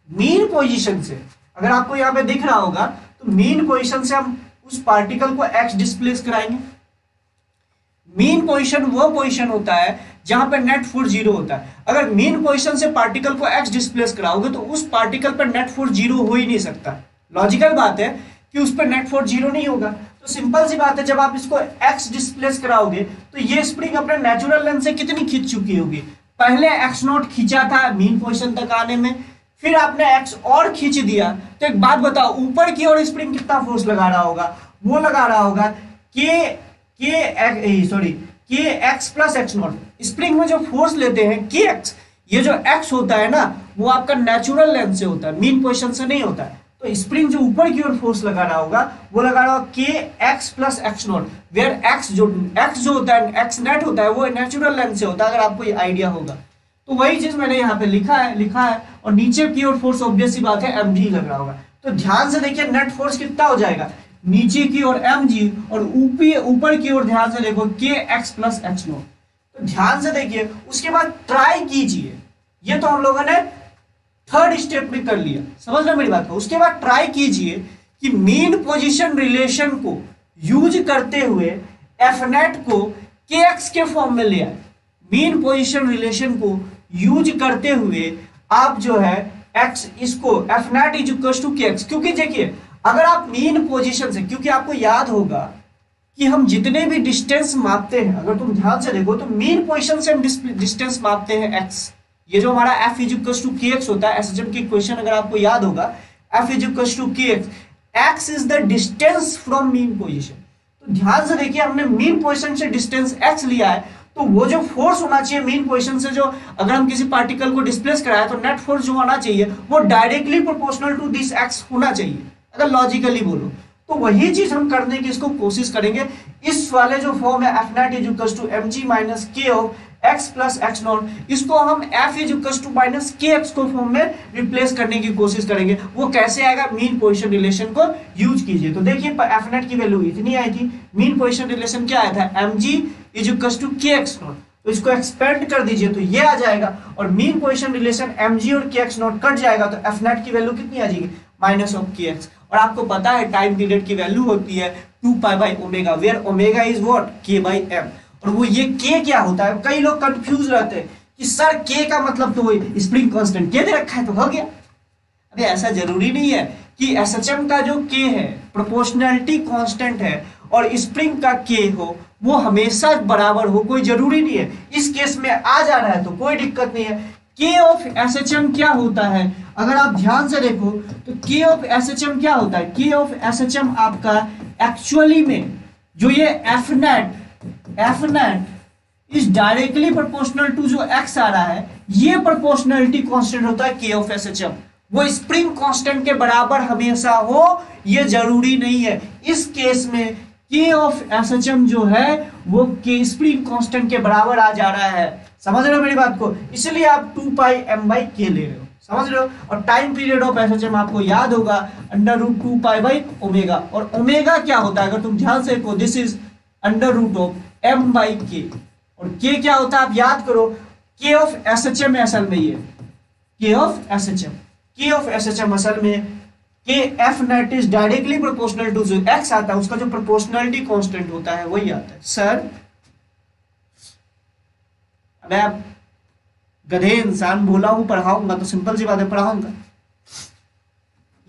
मीन पोजीशन से अगर आपको यहाँ पे दिख रहा होगा तो मीन पोजीशन से हम उस पार्टिकल को एक्स डिस्प्लेस कराएंगे। मीन पोजीशन वो पोजीशन होता है जहां पे नेट फोर्स जीरो होता है। अगर मीन पोजीशन से पार्टिकल को एक्स डिस्प्लेस कराओगे तो उस पार्टिकल पर नेट फोर्स जीरो हो ही नहीं सकता। लॉजिकल बात है कि उस पर नेट फोर्स जीरो नहीं होगा। तो सिंपल सी बात है, जब आप इसको एक्स डिस्प्लेस कराओगे तो ये स्प्रिंग अपने नेचुरल लेंथ से कितनी खींच चुकी होगी, पहले एक्स नॉट खींचा था मीन पोजीशन तक आने में, फिर आपने एक्स और खींच दिया। तो एक बात बताओ, ऊपर की ओर स्प्रिंग कितना फोर्स लगा रहा होगा, वो लगा रहा होगा K X plus X not. Spring में जो फोर्स लेते हैं के एक्स, ये जो एक्स होता है ना वो आपका नेचुरल लेंथ से होता है, मीन पोजीशन से नहीं होता है। तो स्प्रिंग जो ऊपर की ओर फोर्स लगा रहा होगा वो लगा रहा होगा K X plus X naught, where X जो होता है, एक्स नेट होता है, वो नेचुरल लेंथ से होता है, अगर आपको ये आइडिया होगा। तो वही चीज मैंने यहाँ पे लिखा है और नीचे की ओर फोर्स ऑब्वियस सी बात है mg लग रहा होगा। तो ध्यान से देखिए नेट फोर्स कितना हो जाएगा, नीचे की ओर mg और ऊपर की ओर ध्यान से देखो के एक्स प्लस एक्स नॉट। तो ध्यान से देखिए, उसके बाद ट्राई कीजिए, ये तो हम लोगों ने थर्ड स्टेप में कर लिया, समझ रहे मेरी बात को। उसके बाद ट्राई कीजिए कि मीन पोजीशन रिलेशन को यूज करते हुए एफ नेट को के एक्स के फॉर्म में ले आए। मीन पोजीशन रिलेशन को यूज करते हुए आप जो है एक्स, इसको F net is equal to K X, क्योंकि देखिए अगर आप मीन पोजीशन से, क्योंकि आपको याद होगा कि हम जितने भी डिस्टेंस मापते हैं, अगर तुम ध्यान से देखो तो मीन पोजीशन से हम डिस्टेंस मापते हैं एक्स। ये जो हमारा F is equal to K x होता है, एसएचएम की इक्वेशन अगर आपको याद होगा, F is equal to K x, x is the distance from mean position. तो ध्यान से देखिए हमने मीन पोजीशन से डिस्टेंस एक्स लिया है, तो वो जो फोर्स होना चाहिए मीन पोजीशन से, जो अगर हम किसी पार्टिकल को डिस्प्लेस कराए तो नेट फोर्स जो होना चाहिए वो directly proportional to this X होना चाहिए, अगर लॉजिकली बोलो तो वही चीज हम करने की इसको कोशिश करेंगे। इस वाले जो फॉर्म है F net is equal to mg minus K of X plus X naught, इसको हम F is equal to minus K X को फॉर्म में रिप्लेस करने की कोशिश करेंगे। वो कैसे आएगा, मीन पोजीशन रिलेशन को यूज कीजिए। तो देखिए एफ नेट की वैल्यू इतनी आई थी, मीन पोजीशन रिलेशन क्या आया था, mg is equal to K x not. तो इसको एक्सपेंड कर दीजिए तो ये आ जाएगा, और मीन पोजीशन रिलेशन mg और के एक्स नॉट कट जाएगा तो एफ नेट की वैल्यू कितनी आ जाएगी, माइनस ऑफ के एक्स। और आपको पता है टाइम पीरियड की वैल्यू होती है 2 pi omega, where omega is what, k/m। और वो ये k क्या होता है, कई लोग कंफ्यूज रहते हैं कि सर k का मतलब तो वही स्प्रिंग कांस्टेंट k दे रखा है तो हो गया। अबे ऐसा जरूरी नहीं है कि एसएचएम का जो k है प्रोपोर्शनैलिटी कांस्टेंट है और स्प्रिंग का k हो वो हमेशा बराबर हो, कोई जरूरी नहीं है। इस केस में आ जा रहा है तो कोई दिक्कत नहीं है। k ऑफ एसएचएम क्या होता है, अगर आप ध्यान से देखो तो k ऑफ एसएचएम क्या होता है, k ऑफ एसएचएम आपका एक्चुअली में जो ये F net is directly proportional to जो x आ रहा है, ये प्रोपोर्शनैलिटी कांस्टेंट होता है k ऑफ एसएचएम। वो स्प्रिंग कांस्टेंट के बराबर हमेशा हो ये जरूरी नहीं है। इस केस में k ऑफ एसएचएम जो है वो k स्प्रिंग कांस्टेंट के बराबर आ जा रहा है। समझ रहे हो मेरी बात को, इसलिए आप 2πm/k ले रहे हो, समझ रहे हो। और टाइम पीरियड ऑफ एसएचएम आपको याद होगा √2π/ओमेगा, और ओमेगा क्या होता है अगर तुम ध्यान से देखो, दिस इज √m/k, और k क्या होता है आप याद करो, k ऑफ एसएचएम असल में ये k ऑफ एसएचएम असल में k F net is directly proportional to जो x आता है उसका जो प्रोपोर्शनलिटी कांस्टेंट होता है वही आता है। सर अबे आप गधे इंसान, बोला हूं पढ़ाऊंगा तो सिंपल सी बात है पढ़ाऊंगा।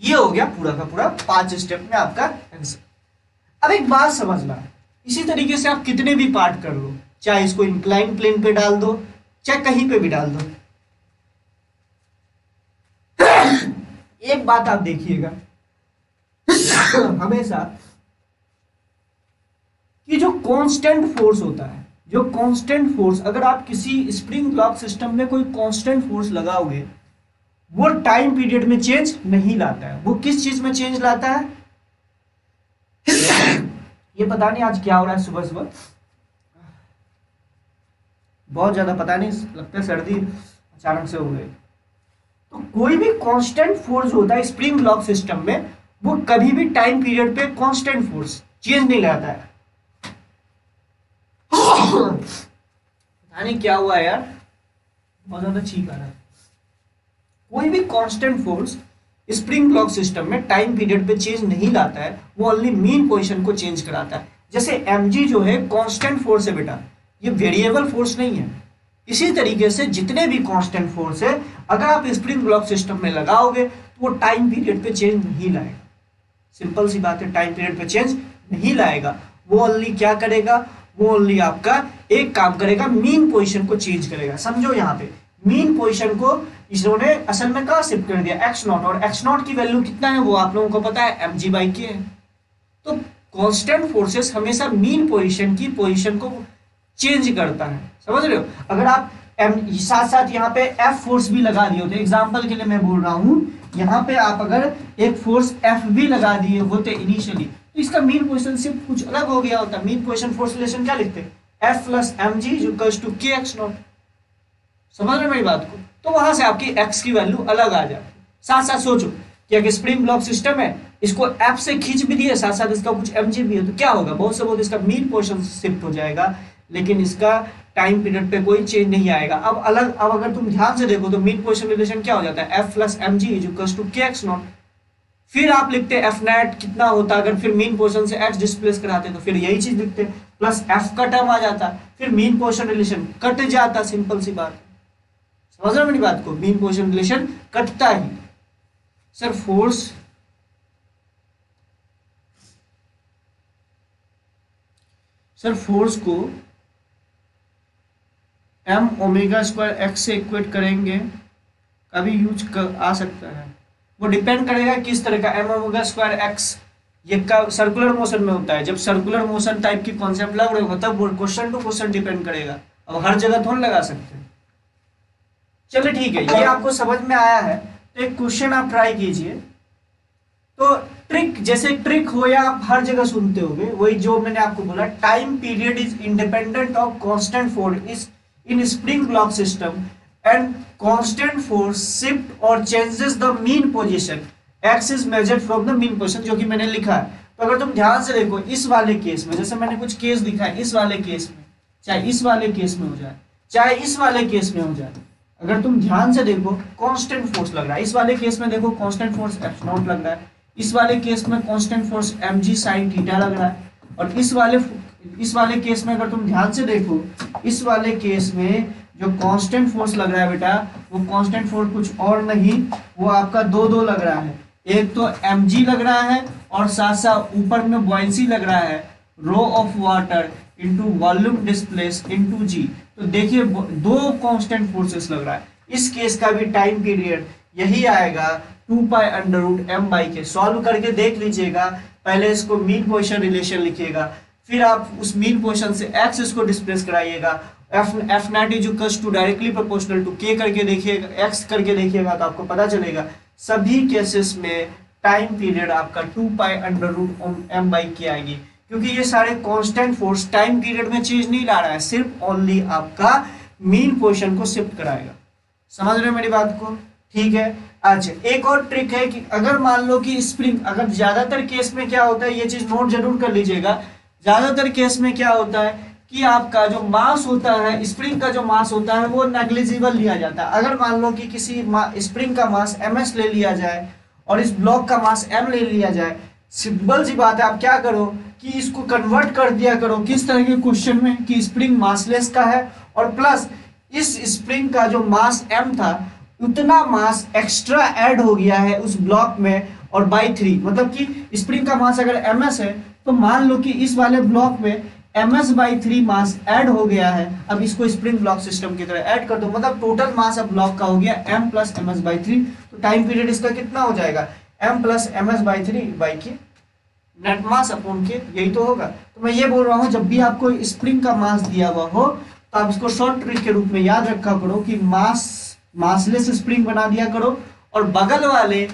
ये हो गया पूरा का पूरा 5 स्टेप में आपका आंसर। अब एक बात समझना, इसी तरीके से आप कितने भी पार्ट कर लो, चाहे इसको इंक्लाइन प्लेन पे डाल दो चाहे कहीं पे भी डाल दो। एक बात आप देखिएगा हमेशा कि जो कांस्टेंट फोर्स होता है, जो कांस्टेंट फोर्स, अगर आप किसी स्प्रिंग ब्लॉक सिस्टम में कोई कांस्टेंट फोर्स लगाओगे वो टाइम पीरियड में चेंज नहीं लाता है। वो किस चीज में चेंज लाता है ये पता नहीं आज क्या हो रहा है, सुबह सुबह बहुत ज्यादा पता नहीं, लगता है सर्दी अचानक से हो गई। तो कोई भी कांस्टेंट फोर्स होता है स्प्रिंग ब्लॉक सिस्टम में वो कभी भी टाइम पीरियड पे कांस्टेंट फोर्स चेंज नहीं लाता है। पता नहीं क्या हुआ यार, बहुत ज्यादा छींक आ रहा है। कोई भी constant force spring block system में टाइम पीरियड पे चेंज नहीं लाता है, वो ओनली मीन पोजीशन को चेंज कराता है। जैसे mg जो है कांस्टेंट फोर्स है बेटा, ये वेरिएबल फोर्स नहीं है। इसी तरीके से जितने भी कांस्टेंट फोर्स है अगर आप स्प्रिंग ब्लॉक सिस्टम में लगाओगे तो वो टाइम पीरियड पे चेंज नहीं लाएगा। सिंपल सी बात है, टाइम पीरियड पे चेंज नहीं लाएगा। वो ओनली क्या करेगा, वो ओनली आपका एक काम करेगा, मीन पोजीशन को चेंज करेगा। समझो यहाँ पे मीन पोजीशन को इसने असल में कहाँ शिफ्ट कर दिया, x0, और x0 की वैल्यू कितना है वो आप लोगों को पता है, mg/k है। तो कांस्टेंट फोर्सेस हमेशा मीन पोजीशन की पोजीशन को चेंज करता है, समझ रहे हो। अगर आप साथ साथ यहाँ पे F फोर्स भी लगा दिए होते, एग्जाम्पल के लिए मैं बोल रहा हूँ, यहाँ पे आप अगर एक फोर्स F भी लगा दिए होते इनिशियली तो इसका मीन पोजीशन सिर्फ कुछ अलग हो गया होता। मीन पोजीशन फोर्स रिलेशन क्या लिखते हैं, F + mg = kx0। समझ रहे हो मेरी बात को, तो वहां से आपकी x की वैल्यू अलग आ जाती है। साथ साथ सोचो कि अगर स्प्रिंग ब्लॉक सिस्टम है, इसको F से खींच भी दिए, साथ साथ इसका कुछ mg भी है, तो क्या होगा, बहुत से बहुत इसका मीन पोजीशन शिफ्ट हो जाएगा, लेकिन इसका टाइम पीरियड पे कोई चेंज नहीं आएगा। अब अगर तुम ध्यान से देखो तो मीन पोजीशन रिलेशन क्या हो जाता है, F + mg = kx0। फिर आप लिखते हैं F नेट कितना होता, अगर फिर मीन पोजीशन से x डिस्प्लेस कराते तो फिर यही चीज लिखते प्लस F का टर्म आ जाता, फिर मीन पोजीशन रिलेशन कट जाता। सिंपल सी बात, समझ रहे हो मेरी बात को, मीन पोजीशन रिलेशन कटता ही। सर फोर्स को m⍵² x से इक्वेट करेंगे, कभी यूज आ सकता है। वो डिपेंड करेगा किस तरह का m⍵² x, ये का सर्कुलर मोशन में होता है। जब सर्कुलर मोशन टाइप की कॉन्सेप्ट लग रहे हो तब वो क्वेश्चन टू क्वेश्चन डिपेंड करेगा, अब हर जगह थोड़ा लगा सकते हैं। चलिए ठीक है, ये आपको समझ में आया है तो एक क्वेश्चन आप ट्राई कीजिए। तो ट्रिक, जैसे ट्रिक हो या आप हर जगह सुनते होंगे, वही जो मैंने आपको बोला, time period is independent of constant force in spring block system and constant force shift और changes the mean position, X is measured from the mean position, जो कि मैंने लिखा है। तो अगर तुम ध्यान से देखो इस वाले केस में, जैसे मैंने कुछ केस दिखा है, इस वाले केस में, चाहे इस वाले केस में हो जाए चाहे इस वाले केस में हो जाए, अगर तुम ध्यान से देखो कांस्टेंट फोर्स लग रहा है। इस वाले केस में देखो कांस्टेंट फोर्स F0 लग रहा है, इस वाले केस में constant force mg sin theta लग रहा है। और इस वाले केस में अगर तुम ध्यान से देखो, इस वाले केस में जो कांस्टेंट फोर्स लग रहा है बेटा, वो कांस्टेंट फोर्स कुछ और नहीं, वो आपका दो लग रहा है। एक तो mg लग रहा है और साथ साथ ऊपर में बॉयंसी लग रहा है, rho of water into volume displace into G. तो देखिए दो कांस्टेंट फोर्सेस लग रहा है। इस केस का भी टाइम पीरियड यही आएगा 2 pi under root M by K. सॉल्व करके देख लीजिएगा, पहले इसको मीन पोजीशन रिलेशन लिखिएगा, फिर आप उस मीन पोजीशन से एक्स इसको डिस्प्लेस कराइएगा, F net is equals to directly proportional to K करके देखिएगा, एक्स करके देखिएगा तो आपको पता चलेगा सभी केसेस में टाइम पीरियड आपका 2 pi under root M by K आएगी, क्योंकि ये सारे कांस्टेंट फोर्स टाइम पीरियड में चेंज नहीं ला रहा है, सिर्फ ओनली आपका मीन पोजीशन को शिफ्ट कराएगा। समझ रहे हो मेरी बात को? ठीक है। अच्छा, एक और ट्रिक है कि अगर मान लो कि स्प्रिंग, अगर ज्यादातर केस में क्या होता है, ये चीज नोट जरूर कर लीजिएगा, ज्यादातर केस में क्या होता है कि आपका जो मास होता है, स्प्रिंग का जो मास होता है वो नेग्लिजिबल लिया जाता है। अगर मान लो कि किसी स्प्रिंग का मास ms ले लिया जाए और इस ब्लॉक का मास m ले लिया जाए, सिंपल सी बात है, आप क्या करो कि इसको कन्वर्ट कर दिया करो किस तरह के क्वेश्चन में कि स्प्रिंग मासलेस का है और प्लस इस स्प्रिंग का जो मास m था उतना मास एक्स्ट्रा ऐड हो गया है उस ब्लॉक में, और बाई 3, मतलब कि स्प्रिंग का मास अगर ms है तो मान लो कि इस वाले ब्लॉक में ms/3 मास ऐड हो गया है। अब इसको स्प्रिंग ब्लॉक सिस्टम की तरह ऐड कर दो, मतलब टोटल मास अब ब्लॉक का हो गया m प्लस ms/3। तो टाइम पीरियड इसका कितना हो जाएगा, m प्लस ms/3 बाई के नेट मास अपॉन के, यही तो होगा। तो मैं ये बोल रहा हूँ, जब भी आपको स्प्रिंग का मास दिया हुआ हो तो आप इसको शॉर्ट ट्रिक के रूप में याद रखा करो कि मासलेस स्प्रिंग बना दिया करो और बगल वाले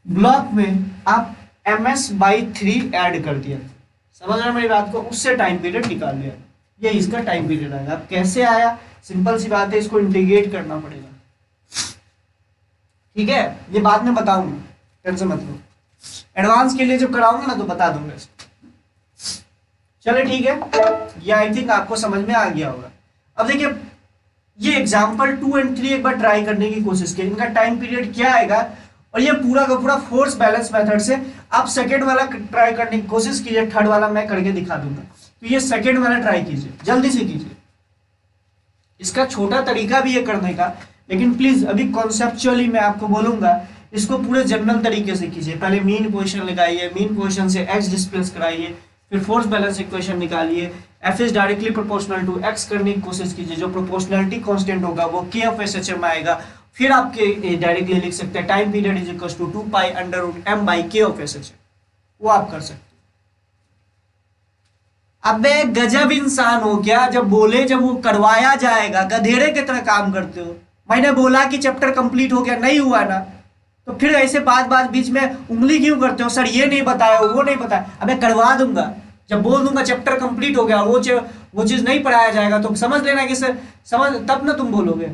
ब्लॉक में आप ms/3 ऐड कर दिया। समझ रहे मेरी बात को? उससे टाइम पीरियड निकाल लिया, ये इसका टाइम पीरियड आएगा। अब कैसे आया, सिंपल सी बात है, इसको इंटीग्रेट करना पड़ेगा। ठीक है, ये बाद में बताऊंगा, टेंशन मत लो, एडवांस के लिए जब कराऊंगा ना तो बता दूंगा इसको। चले ठीक है, ये आई थिंक आपको समझ में आ गया होगा। अब देखिए ये एग्जाम्पल 2 और 3 एक बार ट्राई करने की कोशिश करिए, इनका टाइम पीरियड क्या आएगा, और ये पूरा का पूरा फोर्स बैलेंस मेथड से। आप सेकेंड वाला ट्राई करने की कोशिश कीजिए, थर्ड वाला मैं करके दिखा दूंगा। तो ये सेकेंड वाला ट्राई कीजिए, जल्दी से कीजिए। इसका छोटा तरीका भी है करने का, लेकिन प्लीज अभी कॉन्सेप्चुअली मैं आपको बोलूंगा, इसको पूरे जनरल तरीके से कीजिए। पहले मीन पोजीशन लगाइए, मीन पोजीशन से एक्स डिस्प्लेस कराइए, फिर फोर्स बैलेंस इक्वेशन निकालिए, F is directly proportional to X करने की कोशिश कीजिए, जो प्रोपोर्शनलिटी कांस्टेंट होगा वो के ऑफ एस एच एम आएगा। फिर आपके डायरेक्टली लिख सकते हैं time period is equal to 2 pi under root M by K of S H M, वो आप कर सकते हैं। अबे गजब इंसान हो क्या, जब बोले जब वो करवाया जाएगा गधेड़े की तरह काम करते हो। मैंने बोला कि चैप्टर कंप्लीट हो गया, नहीं हुआ ना, तो फिर ऐसे बात बात बीच में उंगली क्यों करते हो, सर ये नहीं बताया वो नहीं बताया। अबे करवा दूंगा, जब बोल दूंगा चैप्टर कंप्लीट हो गया, वो चीज नहीं पढ़ाया जाएगा तो समझ लेना कि सर समझ, तब ना तुम बोलोगे।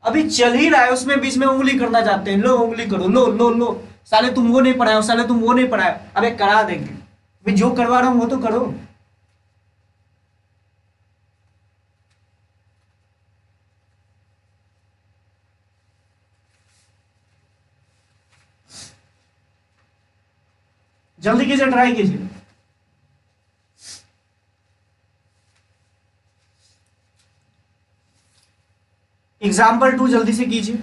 अभी चल ही रहा है, उसमें बीच में उंगली करना चाहते हैं, लो उंगली करो, लो लो लो, साले तुम वो नहीं पढ़ाए, साले तुम वो नहीं पढ़ाए। अबे करा देंगे, अभी जो करवा रहा हूं वो तो करो। जल्दी कीजिए, ट्राई कीजिए। एग्जाम्पल 2 जल्दी से कीजिए।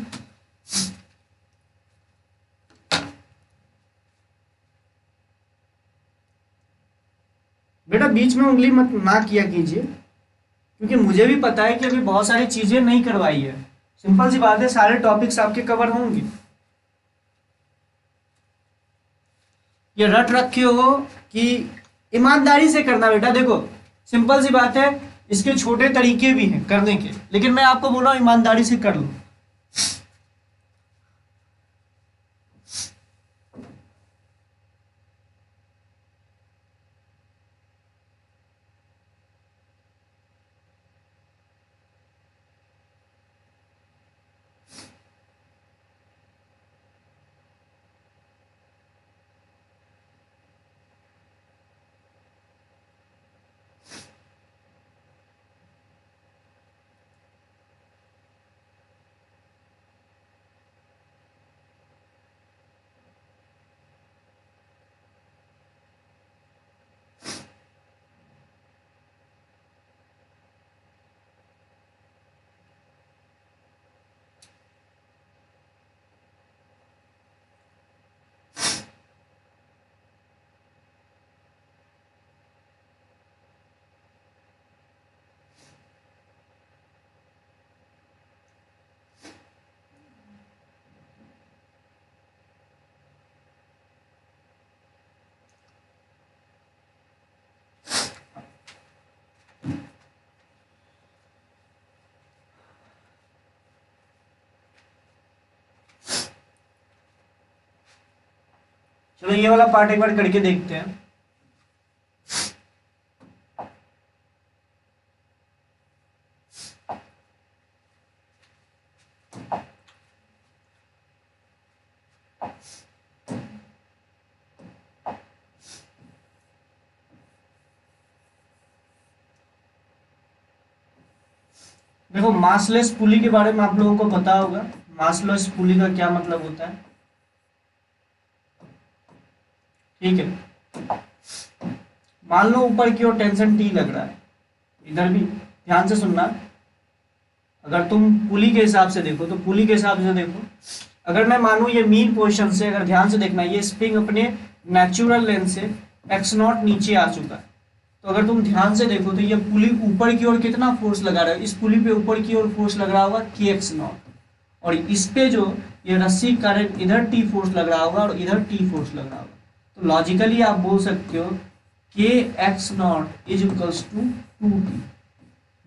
बेटा बीच में उंगली मत ना किया कीजिए, क्योंकि मुझे भी पता है कि अभी बहुत सारी चीजें नहीं करवाई है। सिंपल सी बात है, सारे टॉपिक्स आपके कवर होंगे। ये रट रखे हो कि ईमानदारी से करना बेटा। देखो सिंपल सी बात है, इसके छोटे तरीके भी हैं करने के, लेकिन मैं आपको बोल रहा हूं ईमानदारी से कर लो। चलो ये वाला पार्ट एक बार करके देखते हैं। देखो मासलेस पुली के बारे में आप लोगों को पता होगा, मासलेस पुली का क्या मतलब होता है, ठीक है। मान लो ऊपर की ओर टेंशन टी लग रहा है, इधर भी ध्यान से सुनना, अगर तुम पुली के हिसाब से देखो तो पुली के हिसाब से देखो, अगर मैं मानूं ये मीन पोजीशन से, अगर ध्यान से देखना, ये स्प्रिंग अपने नेचुरल लेंथ से x0 नीचे आ चुका है, तो अगर तुम ध्यान से देखो तो ये पुली ऊपर की ओर कितना फोर्स लगा रहा है, इस पुली पे ऊपर की ओर फोर्स लग रहा होगा kx0, और इस पे जो ये रस्सी करंट इधर t फोर्स लग रहा होगा और इधर t फोर्स लग रहा होगा। तो लॉजिकली आप बोल सकते हो kx0 is equals to 2t।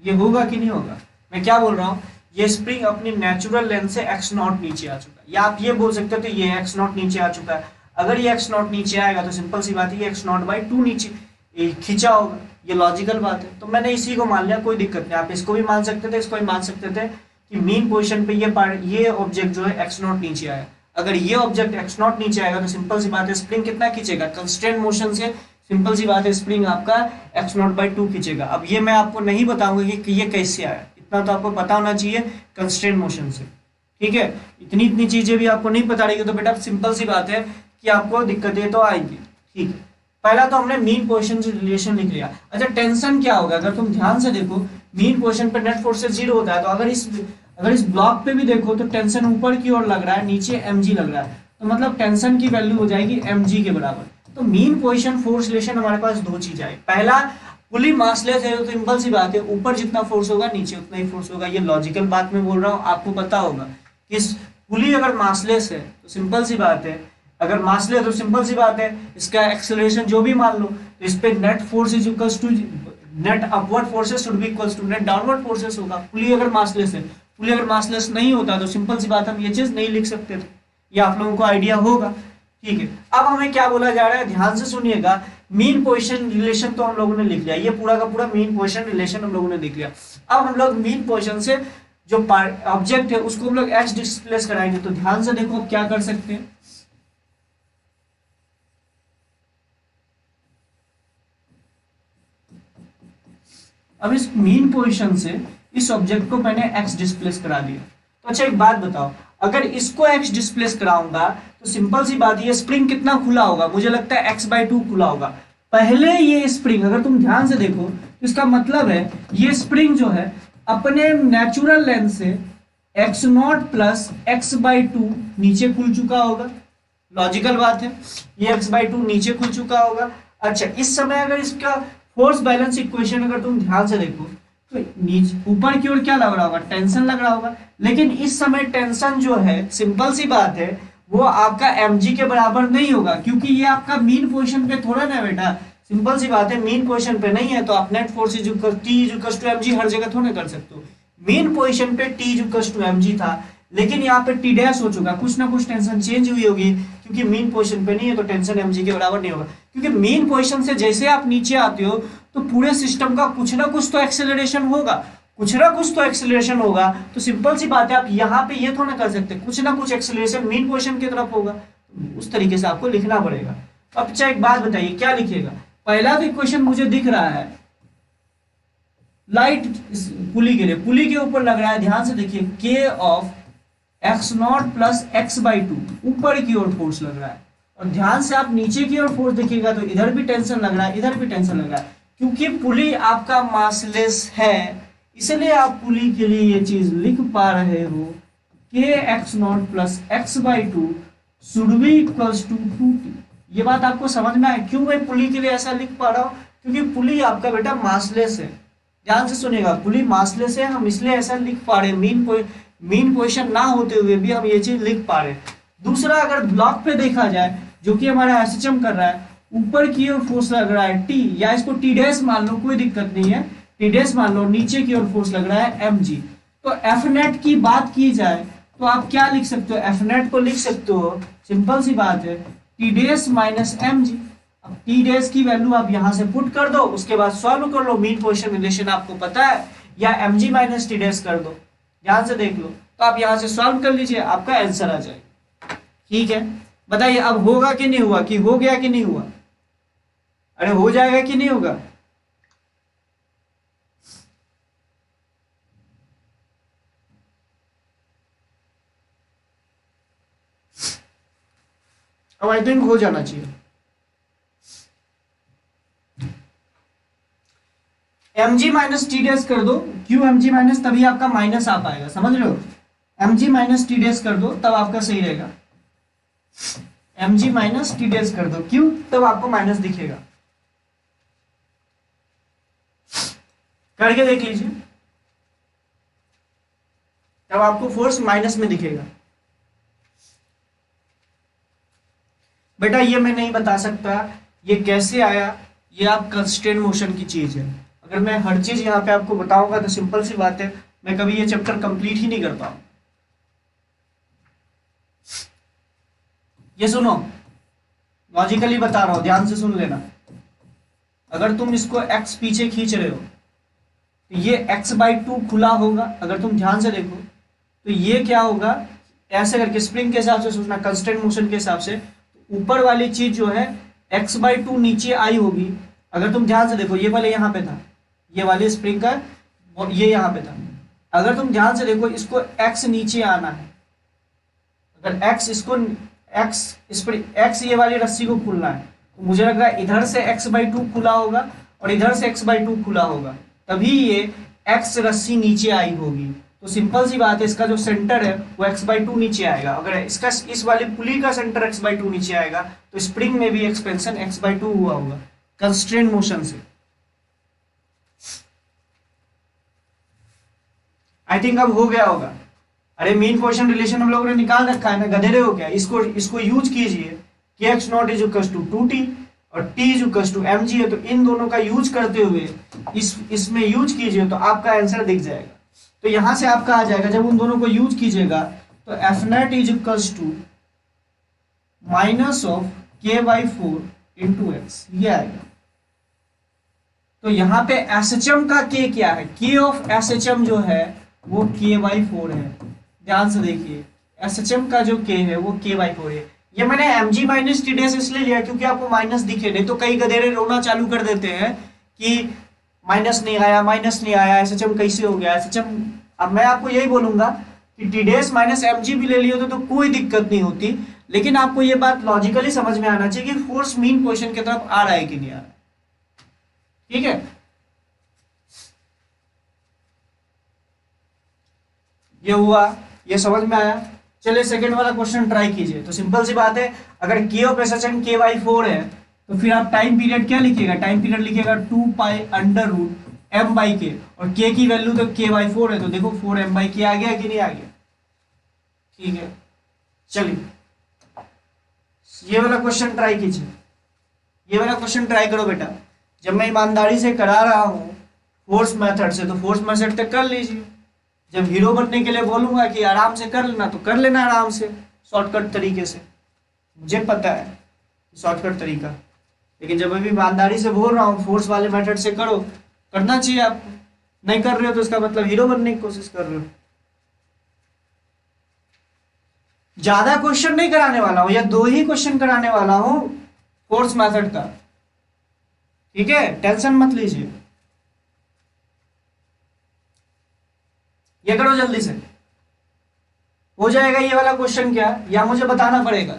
ये होगा कि नहीं होगा? मैं क्या बोल रहा हूँ, ये स्प्रिंग अपनी नेचुरल लेंथ से x0 नीचे आ चुका है, या आप ये बोल सकते हो तो ये x0 नीचे आ चुका है। अगर ये x0 नीचे आएगा तो सिंपल सी बात है ये x0/2 नीचे खींचा होगा, ये लॉजिकल बात है। तो मैंने इसी को मान लिया, कोई दिक्कत नहीं, आप इसको भी मान सकते थे, इसको भी मान सकते थे कि मीन पोजीशन पे ये ऑब्जेक्ट जो है x0 नीचे आया। अगर ये ऑब्जेक्ट x0 नीचे आएगा तो सिंपल सी बात है स्प्रिंग कितना खींचेगा, कंस्ट्रेंट मोशन से सिंपल सी बात है स्प्रिंग आपका x0/2 खींचेगा। अब ये मैं आपको नहीं बताऊंगा कि ये कैसे आया, इतना तो आपको पता होना चाहिए कंस्ट्रेंट मोशन से, ठीक है। इतनी चीजें भी आपको नहीं पता रहेगी तो बेटा सिंपल सी बात है कि आपको दिक्कतें तो आएंगी, ठीक है। पहला तो हमने मीन पोजीशन से रिलेशन लिख लिया। अच्छा टेंशन क्या होगा, अगर तुम ध्यान से देखो मीन पोजीशन पे नेट फोर्स 0 होता है, तो अगर इस ब्लॉक पे भी देखो तो टेंशन ऊपर की ओर लग रहा है, नीचे mg लग रहा है, तो मतलब टेंशन की वैल्यू हो जाएगी mg के बराबर। तो मीन पोजीशन फोर्स रिलेशन हमारे पास दो चीज आई, पहला पुली मासलेस है तो सिंपल सी बात है ऊपर जितना फोर्स होगा नीचे उतना ही फोर्स होगा, ये लॉजिकल बात मैं बोल रहा हूँ, आपको पता होगा कि पुली अगर मासलेस है तो सिंपल सी बात है, अगर मासलेस है तो सिंपल सी बात है इसका एक्सेलरेशन जो भी मान लो तो इस पे net force is equals to net upward forces should be equals to net downward forces होगा, पुली अगर मासलेस है। पुली अगर मासलेस नहीं होता तो सिंपल सी बात हम ये चीज नहीं लिख सकते थे, ये आप लोगों को आइडिया होगा, ठीक है। अब हमें क्या बोला जा रहा है, ध्यान से सुनिएगा, मीन पोजीशन रिलेशन तो हम लोगों ने लिख लिया, ये पूरा का पूरा मीन पोजीशन रिलेशन हम लोगों ने लिख लिया। अब हम लोग मीन पोजीशन से जो ऑब्जेक्ट है उसको हम लोग एक्स डिस्प्लेस कराएंगे, तो ध्यान से देखो क्या कर सकते हैं। अब इस मीन पोजीशन से इस ऑब्जेक्ट को मैंने एक्स डिस्प्लेस करा दिया। तो अच्छा एक बात बताओ, अगर इसको एक्स डिस्प्लेस कराऊंगा तो सिंपल सी बात, ये स्प्रिंग कितना खुला होगा, मुझे लगता है x/2 खुला होगा। पहले ये स्प्रिंग अगर तुम ध्यान से देखो तो इसका मतलब है ये स्प्रिंग जो है अपने नेचुरल लेंथ से x0 प्लस x/2 नीचे खुल चुका होगा, लॉजिकल बात है, ये x/2 नीचे खुल चुका होगा। अच्छा इस समय अगर इसका फोर्स बैलेंस इक्वेशन अगर तुम ध्यान से देखो तो नीचे ऊपर की ओर क्या लग रहा होगा, टेंशन लग रहा होगा, लेकिन इस समय टेंशन जो है सिंपल सी बात है वो आपका mg के बराबर नहीं होगा, क्योंकि ये आपका मीन पोजीशन पे थोड़ा ना बेटा, सिंपल सी बात है मीन पोजीशन पे नहीं है, तो आप net force is equal t is equal to mg हर जगह थोड़ा कर सकते हो। मीन पोजीशन पे t is equal to mg था, लेकिन यहाँ पे t डैश हो चुका, कुछ ना कुछ टेंशन चेंज हुई होगी, क्योंकि मीन पोजीशन पे नहीं है तो टेंशन mg के बराबर नहीं होगा, क्योंकि मीन पोजीशन से जैसे आप नीचे आते हो तो पूरे सिस्टम का कुछ ना कुछ तो एक्सेलरेशन होगा, कुछ ना कुछ तो एक्सेलरेशन होगा। तो सिंपल सी बात है आप यहाँ पे ये थोड़ा कर सकते, कुछ ना कुछ एक्सेलरेशन मीन पोजीशन की तरफ होगा, उस तरीके से आपको लिखना पड़ेगा। अब अच्छा एक बात बताइए क्या लिखिएगा, पहला तो इक्वेशन मुझे दिख रहा है लाइट पुली के लिए, पुली के ऊपर लग रहा है, ध्यान से देखिए k of x0 plus x/2 ऊपर की ओर फोर्स लग रहा है, और ध्यान से आप नीचे की ओर फोर्स देखिएगा तो इधर भी टेंशन लग रहा है, इधर भी टेंशन लग रहा है, क्योंकि पुली आपका मासलेस है, इसलिए आप पुली के लिए ये चीज लिख पा रहे हो kx0 plus x/2 should be equals to 2t। ये बात आपको समझ में आए क्यों मैं पुली के लिए ऐसा लिख पा रहा हूँ, क्योंकि पुली आपका बेटा मासलेस है, ध्यान से सुनेगा, पुली मासलेस है, हम इसलिए ऐसा लिख पा रहे हैं, मीन पोजीशन ना होते हुए भी हम ये चीज लिख पा रहे हैं। दूसरा अगर ब्लॉक पे देखा जाए जो कि हमारा एसएचएम कर रहा है, ऊपर की ओर फोर्स लग रहा है t, या इसको t डैश मान लो कोई दिक्कत नहीं है, t डैश मान लो, नीचे की ओर फोर्स लग रहा है mg। तो एफ नेट की बात की जाए तो आप क्या लिख सकते हो, एफ नेट को लिख सकते हो, सिंपल सी बात है टी डेस माइनस एम जी। अब टी डेस की वैल्यू आप यहां से पुट कर दो, उसके बाद सॉल्व कर लो, मीन पोजीशन रिलेशन आपको पता है, या एम जी माइनस टी डेस कर दो, ध्यान से देख लो, तो आप यहां से सॉल्व कर लीजिए, आपका आंसर आ जाएगा। ठीक है, बताइए अब होगा कि नहीं हुआ, कि हो गया कि नहीं हुआ? अरे हो जाएगा कि नहीं होगा? अब आई थिंक हो जाना चाहिए। एम जी माइनस टी डेस कर दो, क्यों एम जी माइनस, तभी आपका माइनस आ पाएगा, समझ रहे हो? एम जी माइनस टी डेस कर दो तब आपका सही रहेगा। एम जी माइनस टी डेस कर दो, क्यों? तब आपको माइनस दिखेगा। करके देख लीजिए, तब आपको फोर्स माइनस में दिखेगा। बेटा ये मैं नहीं बता सकता ये कैसे आया, ये आप कंस्ट्रेंट मोशन की चीज है। अगर मैं हर चीज यहाँ पे आपको बताऊंगा तो सिंपल सी बात है, मैं कभी ये चैप्टर कंप्लीट ही नहीं कर पाऊंगा। ये सुनो, लॉजिकली बता रहा हूं, ध्यान से सुन लेना। अगर तुम इसको x पीछे खींच रहे हो तो ये x/2 खुला होगा, अगर तुम ध्यान से देखो तो ये क्या होगा, ऐसे करके स्प्रिंग के हिसाब से सोचना, कंस्टेंट मोशन के हिसाब से ऊपर वाली चीज जो है x/2 नीचे आई होगी। अगर तुम ध्यान से देखो, ये वाले यहाँ पे था, ये वाली स्प्रिंग का ये यहाँ पे था, अगर तुम ध्यान से देखो इसको x नीचे आना है, अगर x इसको x इस पर x ये वाली रस्सी को खुलना है, तो मुझे लग रहा है इधर से x/2 खुला होगा और इधर से x/2 खुला होगा, तभी ये x रस्सी नीचे आई होगी। तो सिंपल सी बात है, इसका जो सेंटर है वो x/2 नीचे आएगा। अगर इसका इस वाली पुली का सेंटर x/2 नीचे आएगा तो स्प्रिंग में भी एक्सपेंशन x/2 हुआ होगा कंस्ट्रेंट मोशन से। आई थिंक अब हो गया होगा। अरे मीन पोजीशन रिलेशन हम लोगों ने निकाल रखा है ना, गधेरे हो क्या? इसको यूज कीजिए, kx0 is equal to 2t और t is equal to mg है, तो इन दोनों का यूज करते हुए इसमें यूज कीजिए तो आपका आंसर दिख जाएगा। तो यहां से आपका आ जाएगा, जब उन दोनों को यूज कीजिएगा तो F net is equal to minus of k/4 into X, ये आएगा। तो यहाँ पे एसएचएम का k क्या है, k ऑफ एसएचएम जो है वो k/4 है। ध्यान से देखिए, एसएचएम का जो k है वो k/4 है। ये मैंने mg माइनस टी डेस इसलिए लिया क्योंकि आपको माइनस दिखे, नहीं तो कई गधेरे रोना चालू कर देते हैं कि माइनस नहीं आया, माइनस नहीं आया, एसएचएम कैसे हो गया एसएचएम। अब मैं आपको यही बोलूंगा कि टी डेस माइनस mg भी ले लिए होते तो कोई दिक्कत नहीं होती, लेकिन आपको ये बात लॉजिकली समझ में आना चाहिए कि फोर्स मीन पोजीशन की तरफ आ रहा है कि नहीं आ रहा है। ठीक है, ये हुआ, ये समझ में आया। चलिए सेकंड वाला क्वेश्चन ट्राई कीजिए। तो सिंपल सी बात है, अगर k ऑफ एसएचएम k/4 है तो फिर आप टाइम पीरियड क्या लिखिएगा, टाइम पीरियड लिखिएगा 2π√m/k, और k की वैल्यू तो k/4 है, तो देखो 4m/k आ गया कि नहीं आ गया? ठीक है, चलिए ये वाला क्वेश्चन ट्राई कीजिए, ये वाला क्वेश्चन ट्राई करो बेटा। जब मैं ईमानदारी से करा रहा हूं फोर्स मेथड से, तो फोर्स मेथड तक कर लीजिए। जब हीरो बनने के लिए बोलूंगा कि आराम से कर लेना, तो कर लेना आराम से शॉर्टकट तरीके से, मुझे पता है शॉर्टकट तरीका। लेकिन जब अभी ईमानदारी से बोल रहा हूँ फोर्स वाले मेथड से करो, करना चाहिए आपको। नहीं कर रहे हो तो इसका मतलब हीरो बनने की कोशिश कर रहे हो। ज्यादा क्वेश्चन नहीं कराने वाला हूं, या 2 ही क्वेश्चन कराने वाला हूं फोर्स मेथड का, ठीक है, टेंशन मत लीजिए। ये करो जल्दी से, हो जाएगा ये वाला क्वेश्चन क्या, या मुझे बताना पड़ेगा?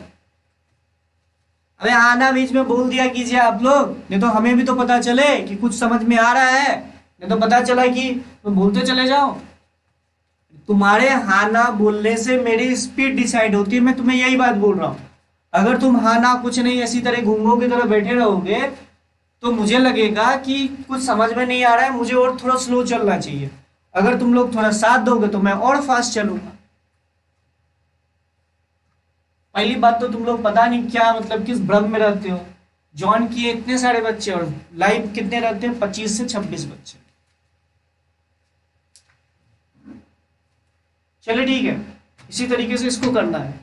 अबे आना बीच में बोल दिया कीजिए आप लोग, नहीं तो हमें भी तो पता चले कि कुछ समझ में आ रहा है, नहीं तो पता चला कि तुम बोलते चले जाओ। तुम्हारे हाँ ना बोलने से मेरी स्पीड डिसाइड होती है, मैं तुम्हें यही बात बोल रहा हूं। अगर तुम हाँ ना कुछ नहीं ऐसी तरह घूंगों की तरह बैठे रहोगे तो मुझे लगेगा कि कुछ समझ में नहीं आ रहा है, मुझे और थोड़ा स्लो चलना चाहिए। अगर तुम लोग थोड़ा साथ दोगे तो मैं और फास्ट चलूंगा। पहली बात तो तुम लोग पता नहीं क्या मतलब किस भ्रम में रहते हो, जॉइन किए इतने सारे बच्चे और लाइव कितने रहते हैं, 25 से 26 बच्चे। चलिए ठीक है, इसी तरीके से इसको करना है,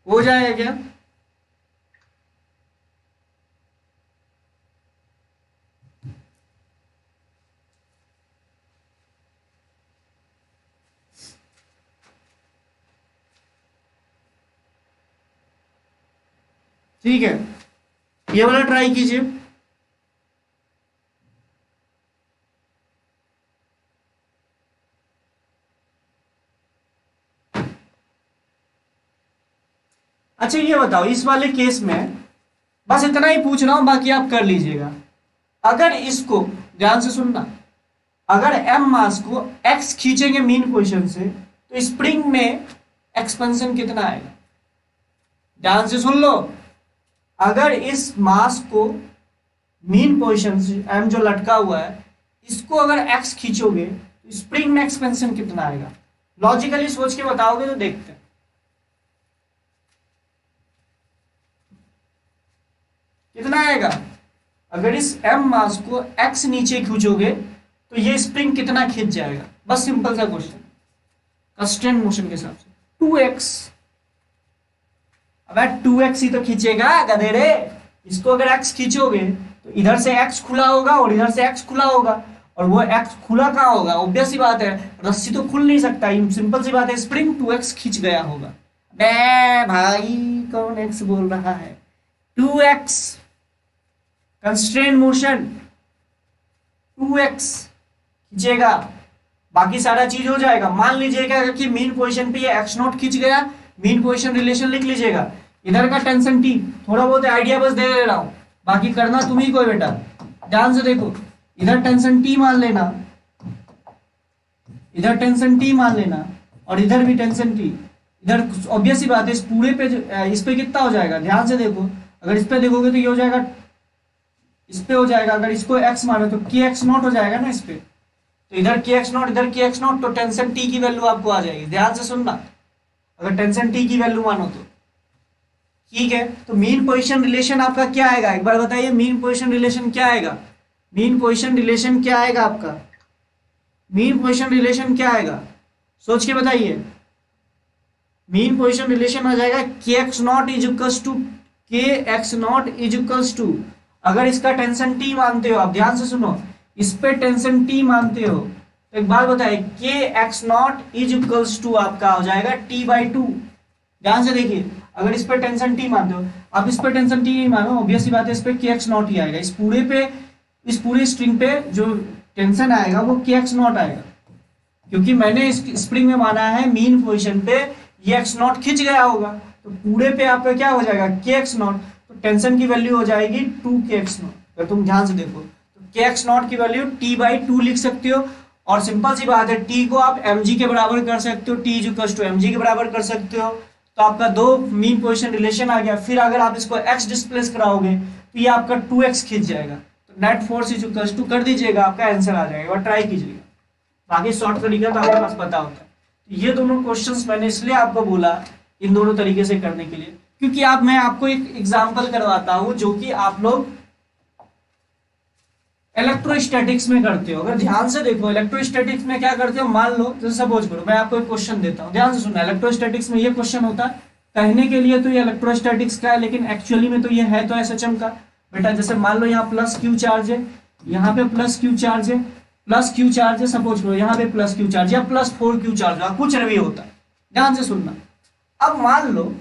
हो जाएगा क्या? ठीक है, ये वाला ट्राई कीजिए। अच्छा ये बताओ, इस वाले केस में बस इतना ही पूछ रहा हूं, बाकी आप कर लीजिएगा। अगर इसको ध्यान से सुनना, अगर m मास को x खींचेंगे मीन पोजीशन से तो स्प्रिंग में एक्सपेंशन कितना आएगा? ध्यान से सुन लो, अगर इस मास को मीन पोजीशन से m जो लटका हुआ है इसको अगर x खींचोगे तो स्प्रिंग में एक्सपेंशन कितना आएगा? लॉजिकली सोच के बताओगे तो देखते हैं। कितना आएगा? अगर इस m मास को x नीचे खींचोगे तो ये स्प्रिंग कितना खींच जाएगा? बस सिंपल सा क्वेश्चन, कंस्ट्रेंट मोशन के हिसाब से 2x। अब 2x ही तो खींचेगा गधेरे। इसको अगर x खींचोगे तो इधर से x खुला होगा और इधर से x खुला होगा, और वो x खुला कहाँ होगा? ऑब्वियस सी बात है, रस्सी तो खुल नहीं सकता, सिंपल सी बात है, स्प्रिंग 2x खींच गया होगा। बे भाई कौन x बोल रहा है? 2x कंस्ट्रेंट मोशन 2x खींचेगा, बाकी सारा चीज हो जाएगा। मान लीजिएगा कि मीन पोजीशन पे ये x नॉट खींच गया, मीन पोजीशन रिलेशन लिख लीजिएगा। इधर का टेंशन t, थोड़ा बहुत आइडिया बस दे रहा हूं, बाकी करना तुम ही कोई बेटा। ध्यान से देखो, इधर टेंशन t मान लेना, इधर टेंशन t मान लेना, और इधर भी टेंशन t। इधर ऑब्वियस सी बात है, इस पूरे पे इस पे कितना हो जाएगा? ध्यान से देखो, अगर इस पे देखोगे तो ये हो जाएगा, इस पे हो जाएगा। अगर इसको x मानो तो kx नॉट हो जाएगा ना इस पे, तो इधर kx नॉट इधर kx नॉट, तो टेंशन t की वैल्यू आपको आ जाएगी। ध्यान से सुनना, अगर टेंशन t की वैल्यू मानो तो ठीक है। तो मीन पोजीशन रिलेशन आपका क्या आएगा? एक बार बताइए, मीन पोजीशन रिलेशन क्या आएगा? मीन पोजीशन रिलेशन क्या आएगा आपका? मीन पोजीशन रिलेशन क्या आएगा? सोच के बताइए। मीन पोजीशन रिलेशन आ जाएगा kx naught is equals to kx naught is equals to, अगर इसका टेंशन t मानते हो आप, ध्यान से सुनो, इस पे टेंशन t मानते हो तो एक बात बताइए, kx naught is equals to आपका हो जाएगा t/2। ध्यान से देखिए, अगर इस पे टेंशन t मानते हो, आप इस पे टेंशन t नहीं मानो, ऑब्वियस सी बात है, इस पे kx नॉट ही आएगा। इस पूरे पे, इस पूरे स्ट्रिंग पे जो टेंशन आएगा वो kx नॉट आएगा, क्योंकि मैंने इस स्प्रिंग में माना है मीन पोजीशन पे ये x नॉट खिंच गया होगा, तो पूरे पे आपका क्या हो जाएगा? kx not. तो टेंशन की वैल्यू हो जाएगी 2kx नॉट। अगर तुम ध्यान से देखो तो kx नॉट की वैल्यू t/2 लिख सकते हो, और सिंपल सी बात है, t को आप mg के बराबर कर सकते हो, t इक्वल्स टू mg के बराबर कर सकते हो। तो आपका दो मीन पोजीशन रिलेशन आ गया। फिर अगर आप इसको x डिस्प्लेस कराओगे तो ये आपका 2x खींच जाएगा, तो net force is equals to कर दीजिएगा, आपका आंसर आ जाएगा। और ट्राई कीजिएगा, बाकी शॉर्ट तरीका तो आपके पास पता होता है। तो ये दोनों क्वेश्चंस मैंने इसलिए आपको बोला इन दोनों तरीके से करने के लिए, क्योंकि मैं आपको एक एग्जांपल करवाता हूं जो कि आप लोग इलेक्ट्रोस्टैटिक्स में करते हो। अगर ध्यान से देखो, इलेक्ट्रोस्टैटिक्स में क्या करते हो, मान लो जैसे सपोज करो मैं आपको एक क्वेश्चन देता हूं, ध्यान से सुनना। इलेक्ट्रोस्टैटिक्स में ये क्वेश्चन होता है, कहने के लिए तो ये इलेक्ट्रोस्टैटिक्स का है, लेकिन एक्चुअली में तो ये है तो एसएचएम का। बेटा जैसे मान लो यहाँ प्लस क्यू चार्ज है, यहाँ पे प्लस क्यू चार्ज है, प्लस क्यू चार्ज है, सपोज करो यहाँ पे प्लस क्यू चार्ज या प्लस 4 क्यू चार्ज, कुछ भी होता है। ध्यान से सुनना। अब मान लो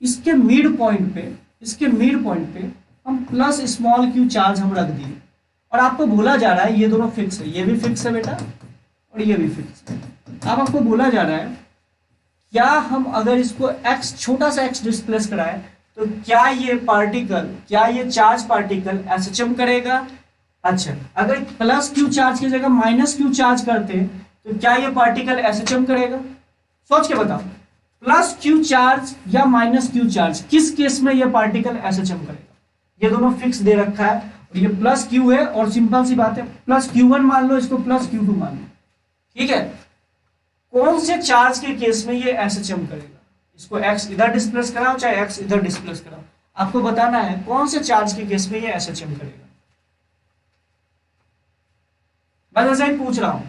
इसके मिड पॉइंट पे, इसके मिड पॉइंट पे हम प्लस स्मॉल क्यू चार्ज हम रख दिए, और आपको बोला जा रहा है ये दोनों फिक्स है, ये भी फिक्स है बेटा और ये भी फिक्स है। अब आपको बोला जा रहा है क्या हम अगर इसको x छोटा सा x डिस्प्लेस कराए तो क्या ये पार्टिकल, क्या ये चार्ज पार्टिकल एसएचएम करेगा? अच्छा, अगर प्लस क्यू चार्ज की जगह माइनस क्यू चार्ज करते तो क्या ये पार्टिकल एसएचएम करेगा? सोच के बताओ, प्लस क्यू चार्ज या माइनस क्यू चार्ज, किस केस में ये पार्टिकल एसएचएम करेगा? ये दोनों फिक्स दे रखा है, और ये प्लस क्यू है, और सिंपल सी बात है प्लस Q1 मान लो, इसको प्लस Q2 मान लो, ठीक है। कौन से चार्ज के केस में ये एसएचएम करेगा? इसको x इधर डिस्प्लेस कराओ चाहे x इधर डिस्प्लेस कराओ, आपको बताना है कौन से चार्ज के केस में ये एसएचएम करेगा। मैं ऐसा ही पूछ रहा हूं,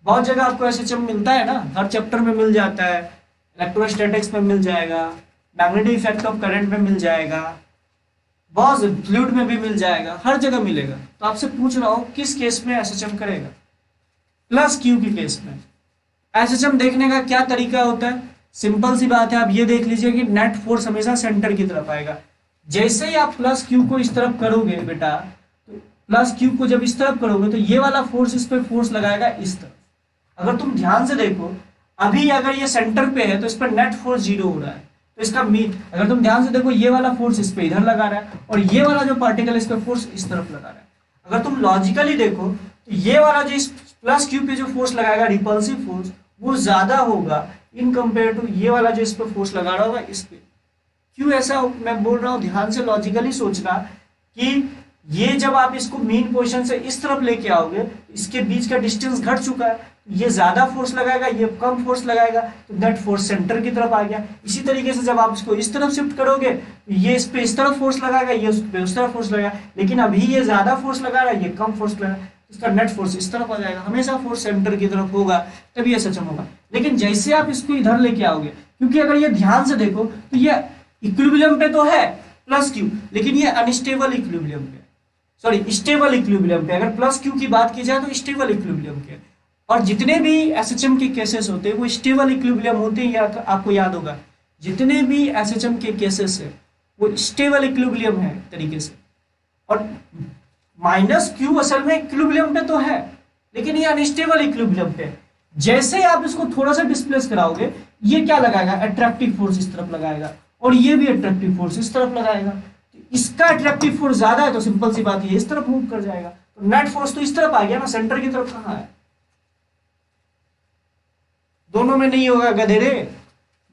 बहुत जगह आपको एसएचएम मिलता है ना, हर चैप्टर में मिल जाता है, इलेक्ट्रोस्टैटिक्स में मिल जाएगा, मैग्नेटिक इफेक्ट ऑफ करंट में मिल जाएगा, बहुत फ्लूइड में भी मिल जाएगा, हर जगह मिलेगा। तो आपसे पूछ रहा हूं किस केस में एसएचएम करेगा? प्लस क्यू के केस में। एसएचएम देखने का क्या तरीका होता है? सिंपल सी बात है, आप ये देख लीजिए कि नेट फोर्स हमेशा सेंटर की तरफ आएगा। जैसे ही आप प्लस क्यू को इस तरफ करोगे बेटा, तो प्लस क्यू को जब इस तरफ करोगे तो ये वाला फोर्स इस पर फोर्स लगाएगा इस तरफ। अगर तुम ध्यान से देखो, अभी अगर ये सेंटर पे है तो इस पर नेट फोर्स 0 हो रहा है, तो इसका मीन, अगर तुम ध्यान से देखो, ये वाला फोर्स इस पे इधर लगा रहा है और ये वाला जो पार्टिकल इस पे फोर्स इस तरफ लगा रहा है। अगर तुम लॉजिकली देखो तो ये वाला जो इस प्लस क्यू पे जो फोर्स लगाएगा रिपल्सिव फोर्स, वो ज्यादा होगा इन कंपेयर टू ये वाला जो इस पे फोर्स लगा रहा होगा इस पे। क्यों ऐसा मैं बोल रहा हूँ, ध्यान से लॉजिकली सोचना कि ये जब आप इसको मीन पोजीशन से इस तरफ लेके आओगे, इसके बीच का डिस्टेंस घट चुका है, ये ज्यादा फोर्स लगाएगा, ये कम फोर्स लगाएगा, तो नेट फोर्स सेंटर की तरफ आ गया। इसी तरीके से जब आप इसको इस तरफ शिफ्ट करोगे तो ये इस पे इस तरफ फोर्स लगाएगा, ये उस पे उस तरफ फोर्स लगाएगा, लेकिन अभी ये ज्यादा फोर्स लगा रहा है, ये कम फोर्स लगा, इसका नेट फोर्स इस तरफ आ जाएगा। हमेशा फोर्स सेंटर की तरफ होगा, तभी ये सचम होगा। लेकिन जैसे आप इसको इधर लेके आओगे, क्योंकि अगर ये ध्यान से देखो तो ये इक्विलिब्रियम पे तो है प्लस क्यू, लेकिन ये अनस्टेबल इक्विलिब्रियम पे, सॉरी स्टेबल इक्विलिब्रियम पे। अगर प्लस क्यू की बात की जाए तो स्टेबल इक्विलिब्रियम पे, और जितने भी एसएचएम के केसेस होते हैं वो स्टेबल इक्विलिब्रियम होते हैं, या आपको याद होगा जितने भी एसएचएम के केसेस है वो स्टेबल इक्विलिब्रियम है तरीके से। और माइनस क्यू असल में इक्विलिब्रियम पे तो है, लेकिन ये अनस्टेबल इक्विलिब्रियम पे। जैसे ही आप इसको थोड़ा सा डिस्प्लेस कराओगे, ये क्या लगाएगा, अट्रैक्टिव फोर्स इस तरफ लगाएगा, और ये भी अट्रैक्टिव फोर्स इस तरफ लगाएगा। तो इसका अट्रैक्टिव फोर्स ज्यादा है तो सिंपल सी बात है इस तरफ मूव कर जाएगा, तो नेट फोर्स तो इस तरफ आ गया ना, सेंटर की तरफ कहाँ है, दोनों में नहीं होगा गधेरे,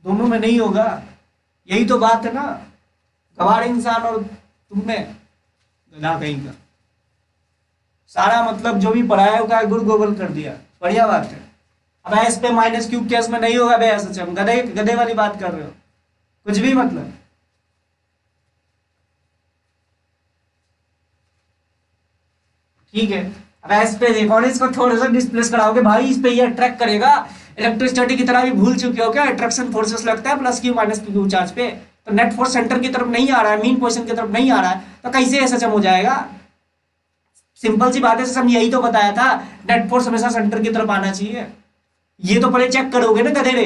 दोनों में नहीं होगा। यही तो बात है ना, गवार इंसान और तुम में गधा कहीं का। सारा मतलब जो भी पढ़ाया होगा गुड़ गोबर कर दिया, बढ़िया बात है। अब इस पे माइनस क्यूब केस में नहीं होगा भैया, सच हम गधे गधे वाली बात कर रहे हो, कुछ भी मतलब। ठीक है, अब इस पे देखो, इसको थोड़ा सा डिस्प्लेस कराओगे भाई, इस पे ये अट्रैक्ट करेगा। इलेक्ट्रोस्टैटिक की तरह भी भूल चुके हो क्या, अट्रैक्शन फोर्सेस लगता है plus Q minus Q charge पे, तो नेट फोर्स सेंटर की तरफ नहीं आ रहा है, मीन पोजीशन की तरफ नहीं आ रहा है, तो कैसे ऐसा सचम हो जाएगा। सिंपल सी बात है, सचम यही तो बताया था, नेट फोर्स हमेशा सेंटर की तरफ आना चाहिए। ये तो पहले चेक करोगे ना गधेरे,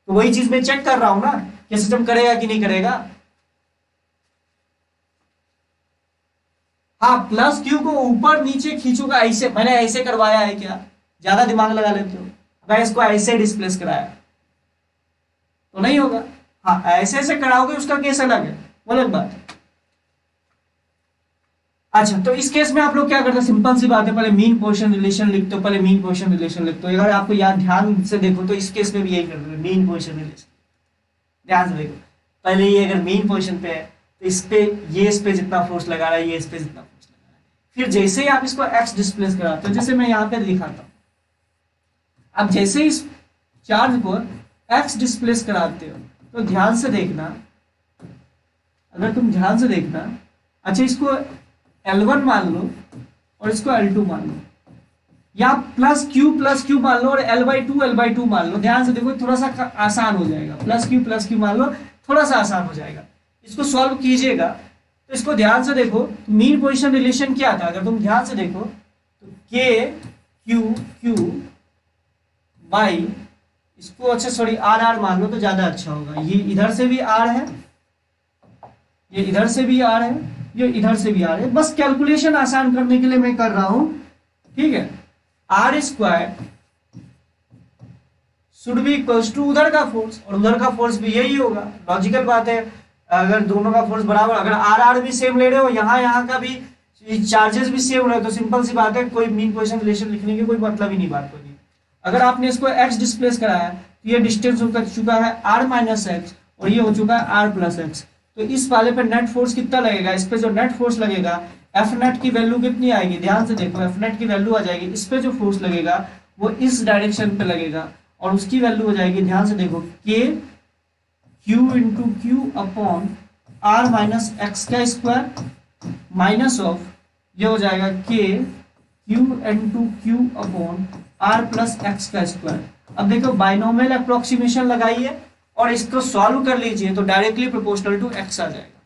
तो वही चीज मैं चेक कर रहा हूं ना कि सिस्टम करेगा कि नहीं करेगा। हाँ, प्लस क्यू को ऊपर नीचे खींचूंगा, ऐसे मैंने ऐसे करवाया है क्या, ज्यादा दिमाग लगा लेते हो। मैं इसको ऐसे डिस्प्लेस कराया तो नहीं होगा। हाँ, ऐसे ऐसे कराओगे उसका केस अलग है, वो अलग बात है। अच्छा, तो इस केस में आप लोग क्या करते हैं, सिंपल सी बात है, पहले मीन पोजीशन रिलेशन लिखते हो, पहले मीन पोजीशन रिलेशन लिखते हो। अगर आपको याद ध्यान से देखो तो इस केस में भी यही करते हो, मीन पोजीशन रिलेशन। ध्यान से देखो, पहले ये अगर मीन पोजीशन पे है तो इस पे, ये इस पे जितना फोर्स लगा रहा है, ये इस पे जितना फोर्स लगा रहा है। फिर जैसे ही आप इसको एक्स डिस्प्लेस कराते हो, जैसे मैं यहाँ पे दिखाता हूँ, अब जैसे इस चार्ज को एक्स डिस्प्लेस कराते हो तो ध्यान से देखना, अगर तुम ध्यान से देखना, अच्छा इसको L1 मान लो और इसको L2 मान लो, या प्लस क्यू मान लो और L/2 मान लो। ध्यान से देखो, थोड़ा सा आसान हो जाएगा, प्लस क्यू मान लो, थोड़ा सा आसान हो जाएगा। इसको सॉल्व कीजिएगा तो इसको ध्यान से देखो, मीन पोजीशन रिलेशन क्या था, अगर तुम ध्यान से देखो तो के क्यू बाई, इसको अच्छा सॉरी आर मान लो तो ज्यादा अच्छा होगा। ये इधर से भी आर है, ये इधर से भी आर है, ये इधर से भी आर है, बस कैलकुलेशन आसान करने के लिए मैं कर रहा हूं, ठीक है। R square should be equals to उधर का फोर्स, और उधर का फोर्स भी यही होगा, लॉजिकल बात है। अगर दोनों का फोर्स बराबर, अगर आर भी सेम ले रहे हो, यहाँ का भी चार्जेस भी सेम रहे, तो सिंपल सी बात है, कोई मीन पोजीशन रिलेशन लिखने की कोई मतलब ही नहीं बात होगी। अगर आपने इसको x डिस्प्लेस कराया तो ये डिस्टेंस हो चुका है r माइनस एक्स, और ये हो चुका है r प्लस एक्स। तो इस वाले पे नेट फोर्स कितना लगेगा, इस पे जो नेट फोर्स लगेगा, एफ नेट की वैल्यू कितनी आएगी, ध्यान से देखो, एफ नेट की वैल्यू आ जाएगी, इस पे जो फोर्स लगेगा वो इस डायरेक्शन पे लगेगा, और उसकी वैल्यू हो जाएगी, ध्यान से देखो, K Q into Q upon R minus X का स्क्वायर माइनस ऑफ, ये हो जाएगा K Q into Q upon R plus X का स्क्वायर। अब देखो, बाइनोमियल अप्रोक्सीमेशन लगाइए और इसको सॉल्व कर लीजिए तो डायरेक्टली प्रोपोर्शनल टू एक्स आ जाएगा।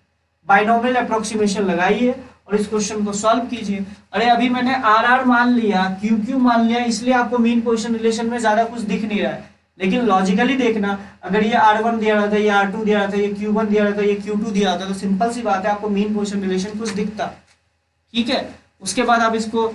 बाइनोमियल अप्रोक्सीमेशन लगाइए और इस क्वेश्चन को सॉल्व कीजिए। अरे अभी मैंने आर मान लिया, क्यू मान लिया, इसलिए आपको मीन पोजीशन रिलेशन में ज्यादा कुछ दिख नहीं रहा है। लेकिन लॉजिकली देखना, अगर ये R1 दिया रहा था, ये R2 दिया रहा था, ये Q1 दिया रहा था, ये Q2 दिया रहा था, तो सिंपल सी बात है आपको मीन पोजीशन रिलेशन कुछ दिखता। ठीक है, उसके बाद आप इसको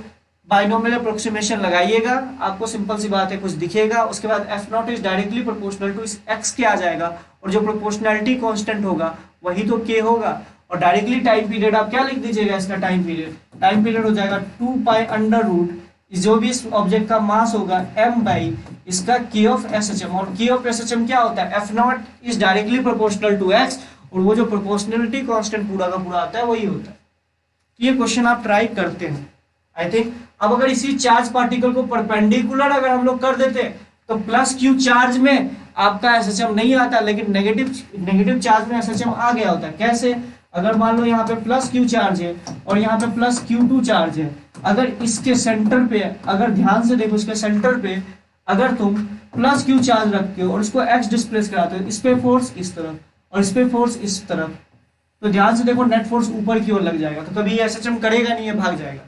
बाइनोमियल अप्रोक्सीमेशन लगाइएगा, आपको सिंपल सी बात है कुछ दिखेगा। उसके बाद F naught is directly proportional to इस एक्स के आ जाएगा, और जो प्रोपोर्शनैलिटी कांस्टेंट होगा वही तो के होगा। और डायरेक्टली टाइम पीरियड आप क्या लिख दीजिएगा, इसका टाइम पीरियड हो जाएगा 2 पाई अंडर रूट जो भी इस ऑब्जेक्ट का मास होगा m बाई इसका k of S H M. और k of S H M क्या होता है, F naught is directly proportional to x, और वो जो प्रोपोर्शनलिटी कांस्टेंट पूरा का पूरा आता है वही होता है। तो ये क्वेश्चन आप ट्राई करते हैं आई थिंक। अब अगर इसी चार्ज पार्टिकल को परपेंडिकुलर अगर हम लोग कर देते तो प्लस क्यू चार्ज में आपका एस एच एम नहीं आता, लेकिन नेगेटिव चार्ज में एस एच एम आ गया होता है। कैसे, अगर मान लो यहाँ पे प्लस क्यू चार्ज है और यहाँ पे प्लस Q2 चार्ज है, अगर इसके सेंटर पे, अगर ध्यान से देखो इसके सेंटर पे अगर तुम प्लस क्यू चार्ज रखते हो और इसको x डिस्प्लेस कराते हो, इस पे फोर्स इस तरफ और इस पे फोर्स इस तरफ, तो ध्यान से देखो नेट फोर्स ऊपर की ओर लग जाएगा, तो कभी एस एच एम करेगा नहीं, ये भाग जाएगा।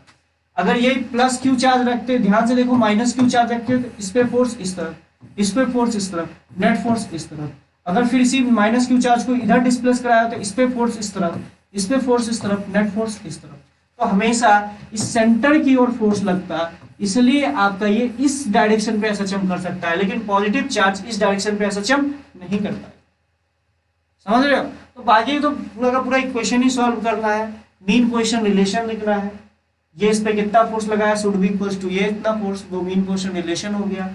अगर ये प्लस क्यू चार्ज रखते, ध्यान से देखो माइनस क्यू चार्ज रखते हो, तो इस पे फोर्स इस तरफ, इस पे फोर्स इस तरफ, नेट फोर्स इस तरफ। अगर फिर इसी माइनस क्यू चार्ज को इधर डिस्प्लेस कराया तो इस पे फोर्स इस तरफ, इस पे फोर्स इस तरफ, नेट फोर्स इस तरफ। तो हमेशा इस सेंटर की ओर फोर्स लगता है, इसलिए आपका ये इस डायरेक्शन पे एसएचएम कर सकता है, लेकिन पॉजिटिव चार्ज इस डायरेक्शन पे एसएचएम नहीं करता है। समझ रहे हो? तो बाकी तो पूरा का पूरा इक्वेशन ही सॉल्व करना है, मीन पोजीशन रिलेशन लिखना है, ये इस पे कितना फोर्स लगाया शुड बी इक्वल्स टू ये इतना फोर्स, वो मीन पोजीशन रिलेशन हो गया।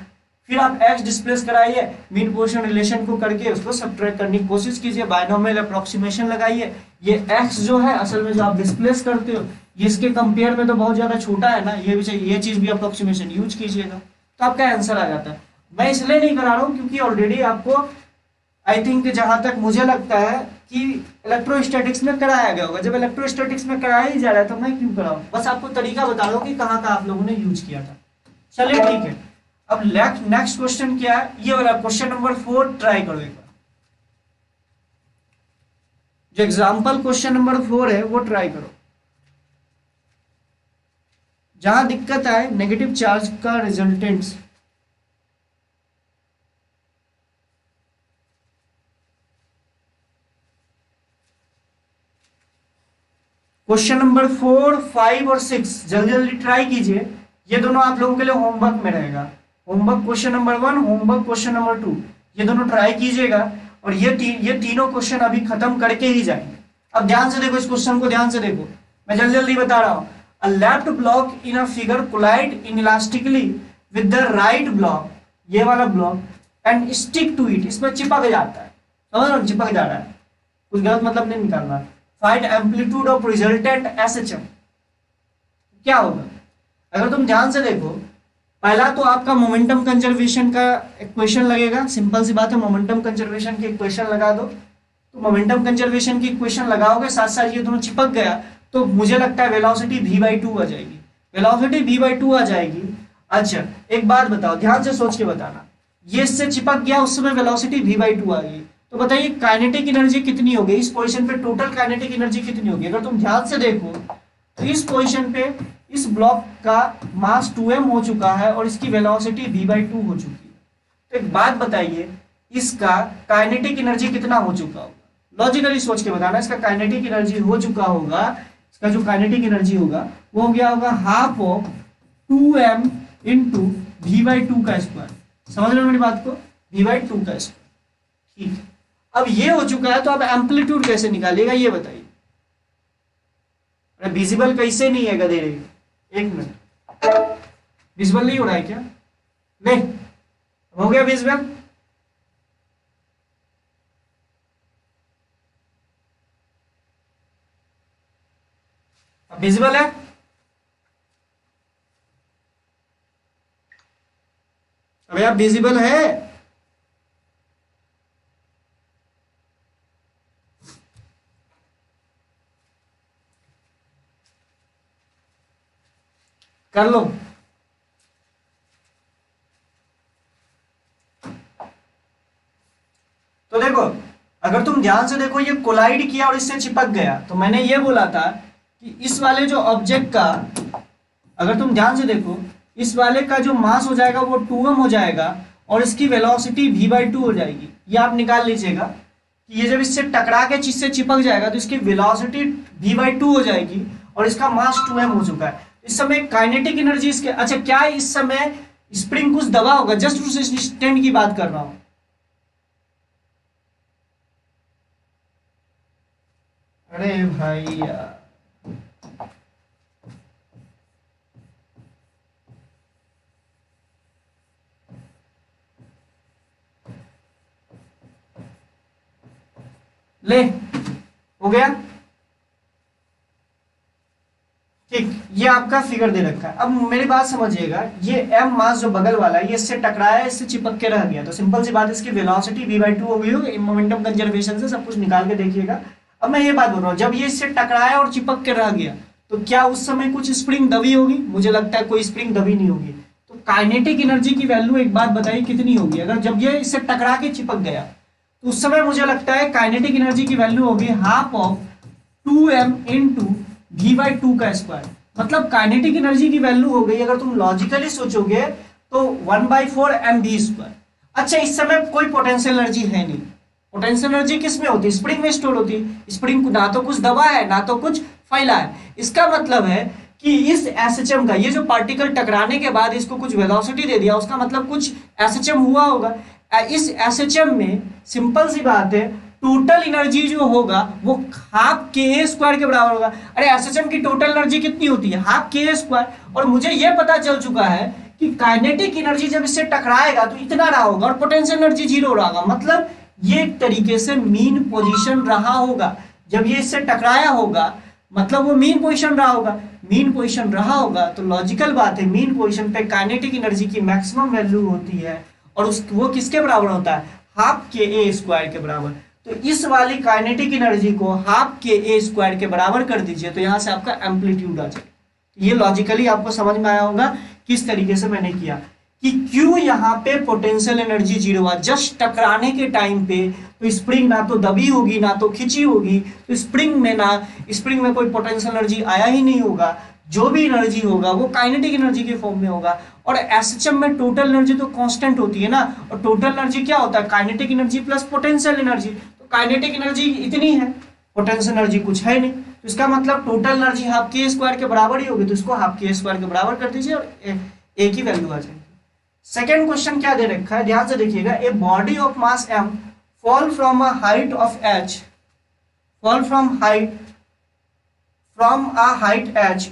फिर आप x डिस्प्लेस कराइए, मीन पोजीशन रिलेशन को करके उसको सबट्रैक्ट करने की कोशिश कीजिए, बाइनोमियल अप्रोक्सीमेशन लगाइए। ये x जो है असल में जो आप डिस्प्लेस करते हो ये इसके कंपेयर में तो बहुत ज्यादा छोटा है ना, ये भी चाहिए, ये चीज भी अप्रोक्सीमेशन यूज कीजिएगा तो आपका आंसर आ जाता है। मैं इसलिए नहीं करा रहा हूँ क्योंकि ऑलरेडी आपको आई थिंक जहां तक मुझे लगता है कि इलेक्ट्रोस्टैटिक्स में कराया गया होगा। जब इलेक्ट्रोस्टैटिक्स में कराया ही जा रहा है तो मैं क्यों कराऊं, बस आपको तरीका बता रहा हूँ कि कहाँ का आप लोगों ने यूज किया था। चलिए ठीक है, अब नेक्स्ट क्वेश्चन क्या है, ये वाला क्वेश्चन नंबर 4 ट्राई करो एक बार। जो एग्जाम्पल क्वेश्चन नंबर 4 है वो ट्राई करो। जहां दिक्कत आए नेगेटिव चार्ज का रिजल्टेंट्स, क्वेश्चन नंबर 4, 5 और 6 जल्दी जल्दी ट्राई कीजिए। ये दोनों आप लोगों के लिए होमवर्क में रहेगा, homework question number 1, homework question number 2, ये दोनों ट्राई कीजिएगा। और ये तीनों क्वेश्चन अभी खत्म करके ही जाएंगे। अब ध्यान से देखो इस क्वेश्चन को, ध्यान से देखो, मैं जल्दी जल्दी बता रहा हूँ। A left block in a figure collide inelastically with the right block, ये वाला block and stick to it, इसमें चिपक जाता है, समझ रहे हो, चिपक जा रहा है, कुछ गलत मतलब नहीं निकालना। Find amplitude of resultant SHM, क्या होगा? अगर तुम ध्यान से देखो, पहला तो आपका मोमेंटम कंजर्वेशन का इक्वेशन लगेगा, सिंपल सी बात है, मोमेंटम कंजर्वेशन की इक्वेशन लगा दो। तो मोमेंटम कंजर्वेशन की इक्वेशन लगाओगे, साथ साथ ये दोनों चिपक गया तो मुझे लगता है वेलोसिटी v/2 आ जाएगी, वेलोसिटी v/2 आ जाएगी। अच्छा एक बात बताओ, ध्यान से सोच के बताना, ये इससे चिपक गया उस समय वेलोसिटी v/2 आ गई, तो बताइए काइनेटिक एनर्जी कितनी होगी इस पोजीशन पे, टोटल काइनेटिक एनर्जी कितनी होगी? अगर तुम ध्यान से देखो तो इस पोजीशन पे इस ब्लॉक का मास 2m हो चुका है और इसकी वेलोसिटी v/2 हो चुकी है। तो एक बात बताइए, इसका काइनेटिक एनर्जी कितना हो चुका होगा? लॉजिकली सोच के बताना, इसका काइनेटिक एनर्जी हो चुका होगा, इसका जो काइनेटिक एनर्जी होगा वो हो गया होगा half of 2m into v/2 का स्क्वायर। समझ रहे हो मेरी बात को, v/2 का स्क्वायर। ठीक है, अब ये हो चुका है तो अब एम्पलीट्यूड कैसे निकालिएगा ये बताइए। अरे विजिबल कैसे नहीं है गधेरे, एक मिनट, विजिबल नहीं हो रहा है क्या? नहीं हो गया विजिबल? विजिबल है? अबे आप विजिबल है? कर लो। तो देखो अगर तुम ध्यान से देखो, ये कोलाइड किया और इससे चिपक गया, तो मैंने ये बोला था कि इस वाले जो ऑब्जेक्ट का, अगर तुम ध्यान से देखो, इस वाले का जो मास हो जाएगा वो 2m हो जाएगा और इसकी वेलोसिटी v/2 हो जाएगी। ये आप निकाल लीजिएगा कि ये जब इससे टकरा के चीज से चिपक जाएगा तो इसकी वेलोसिटी v/2 हो जाएगी और इसका मास 2m हो चुका है। इस समय काइनेटिक एनर्जी इसके, अच्छा क्या इस समय स्प्रिंग कुछ दबा होगा? जस्ट उस इंस्टेंट की बात कर रहा हूं। अरे भाई यार, ले हो गया ठीक। ये आपका फिगर दे रखा है। अब मेरी बात समझिएगा, ये m मास जो बगल वाला है ये इससे टकराया, इससे चिपक के रह गया, तो सिंपल सी बात है इसकी वेलोसिटी v/2 हो गई होगी। मोमेंटम कंजर्वेशन से सब कुछ निकाल के देखिएगा। अब मैं ये बात बोल रहा हूँ, जब ये इससे टकराया और चिपक के रह गया तो क्या उस समय कुछ स्प्रिंग दबी होगी? मुझे लगता है कोई स्प्रिंग दबी नहीं होगी। तो काइनेटिक एनर्जी की वैल्यू एक बात बताइए कितनी होगी अगर जब ये इससे टकरा के चिपक गया? तो उस समय मुझे लगता है काइनेटिक एनर्जी की वैल्यू होगी half of 2m into v/2 का स्क्वायर। मतलब काइनेटिक एनर्जी की वैल्यू हो गई, अगर तुम लॉजिकली सोचोगे तो 1/4 mv²। अच्छा इस समय कोई पोटेंशियल एनर्जी है नहीं। पोटेंशियल एनर्जी किस में होती है? स्प्रिंग में स्टोर होती है। स्प्रिंग ना तो कुछ दबा है ना तो कुछ फैला है। इसका मतलब है कि इस एसएचएम का, ये जो पार्टिकल टकराने के बाद इसको कुछ वेलोसिटी दे दिया, उसका मतलब कुछ एसएचएम हुआ होगा। इस एसएचएम में सिंपल सी बात है टोटल एनर्जी जो होगा वो हाफ के ए स्क्वायर के बराबर होगा। अरे एसएचएम की टोटल एनर्जी कितनी होती है? हाफ के ए स्क्वायर। और मुझे ये पता चल चुका है कि काइनेटिक एनर्जी जब इससे टकराएगा तो इतना रहा होगा और पोटेंशियल एनर्जी 0 रहा होगा। मतलब ये एक तरीके से मीन पोजीशन रहा होगा। जब ये इससे टकराया होगा मतलब वो मीन पोजीशन रहा होगा। मीन पोजीशन रहा होगा तो लॉजिकल बात है मीन पोजीशन पे काइनेटिक एनर्जी की मैक्सिमम वैल्यू होती है और उस वो किसके बराबर होता है? हाफ के ए स्क्वायर के बराबर। तो इस वाली काइनेटिक एनर्जी को हाफ के ए स्क्वायर के बराबर कर दीजिए तो यहां से आपका एम्पलीट्यूड आ जाए। ये लॉजिकली आपको समझ में आया होगा किस तरीके से मैंने किया कि क्यों यहाँ पे पोटेंशियल एनर्जी 0 हुआ। जस्ट टकराने के टाइम पे तो स्प्रिंग ना तो दबी होगी ना तो खिंची होगी, तो स्प्रिंग में कोई पोटेंशियल एनर्जी आया ही नहीं होगा। जो भी एनर्जी होगा वो काइनेटिक एनर्जी के फॉर्म में होगा। और एसएचएम में टोटल एनर्जी तो कांस्टेंट होती है ना, और टोटल एनर्जी क्या होता है? Kinetic energy plus potential energy. तो काइनेटिक एनर्जी इतनी है, पोटेंशियल एनर्जी कुछ है नहीं, तो इसका मतलब टोटल एनर्जी हाफ के स्क्वायर के बराबर ही होगी। तो इसको हाफ के स्क्वायर के बराबर कर दीजिए और ए की वैल्यू आ जाएगी। सेकेंड क्वेश्चन क्या दे रखा है ध्यान से देखिएगा। A body of mass m fall from a height of h fall from a height h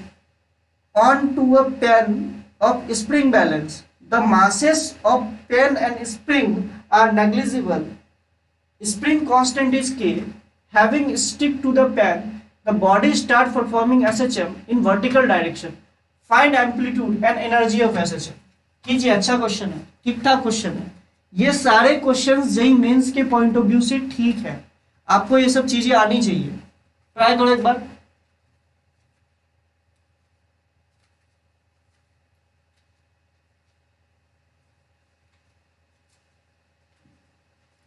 onto a pen of spring balance. The masses of pen and spring are negligible. Spring constant is k. Having stick to the pen, the body start performing SHM in vertical direction. Find amplitude and energy of SHM. कीजिए, अच्छा क्वेश्चन है, ठीक ठाक क्वेश्चन है। ये सारे क्वेश्चन जेईई मेंस के पॉइंट ऑफ व्यू से ठीक है। आपको ये सब चीजें आनी चाहिए। ट्राई करो एक बार।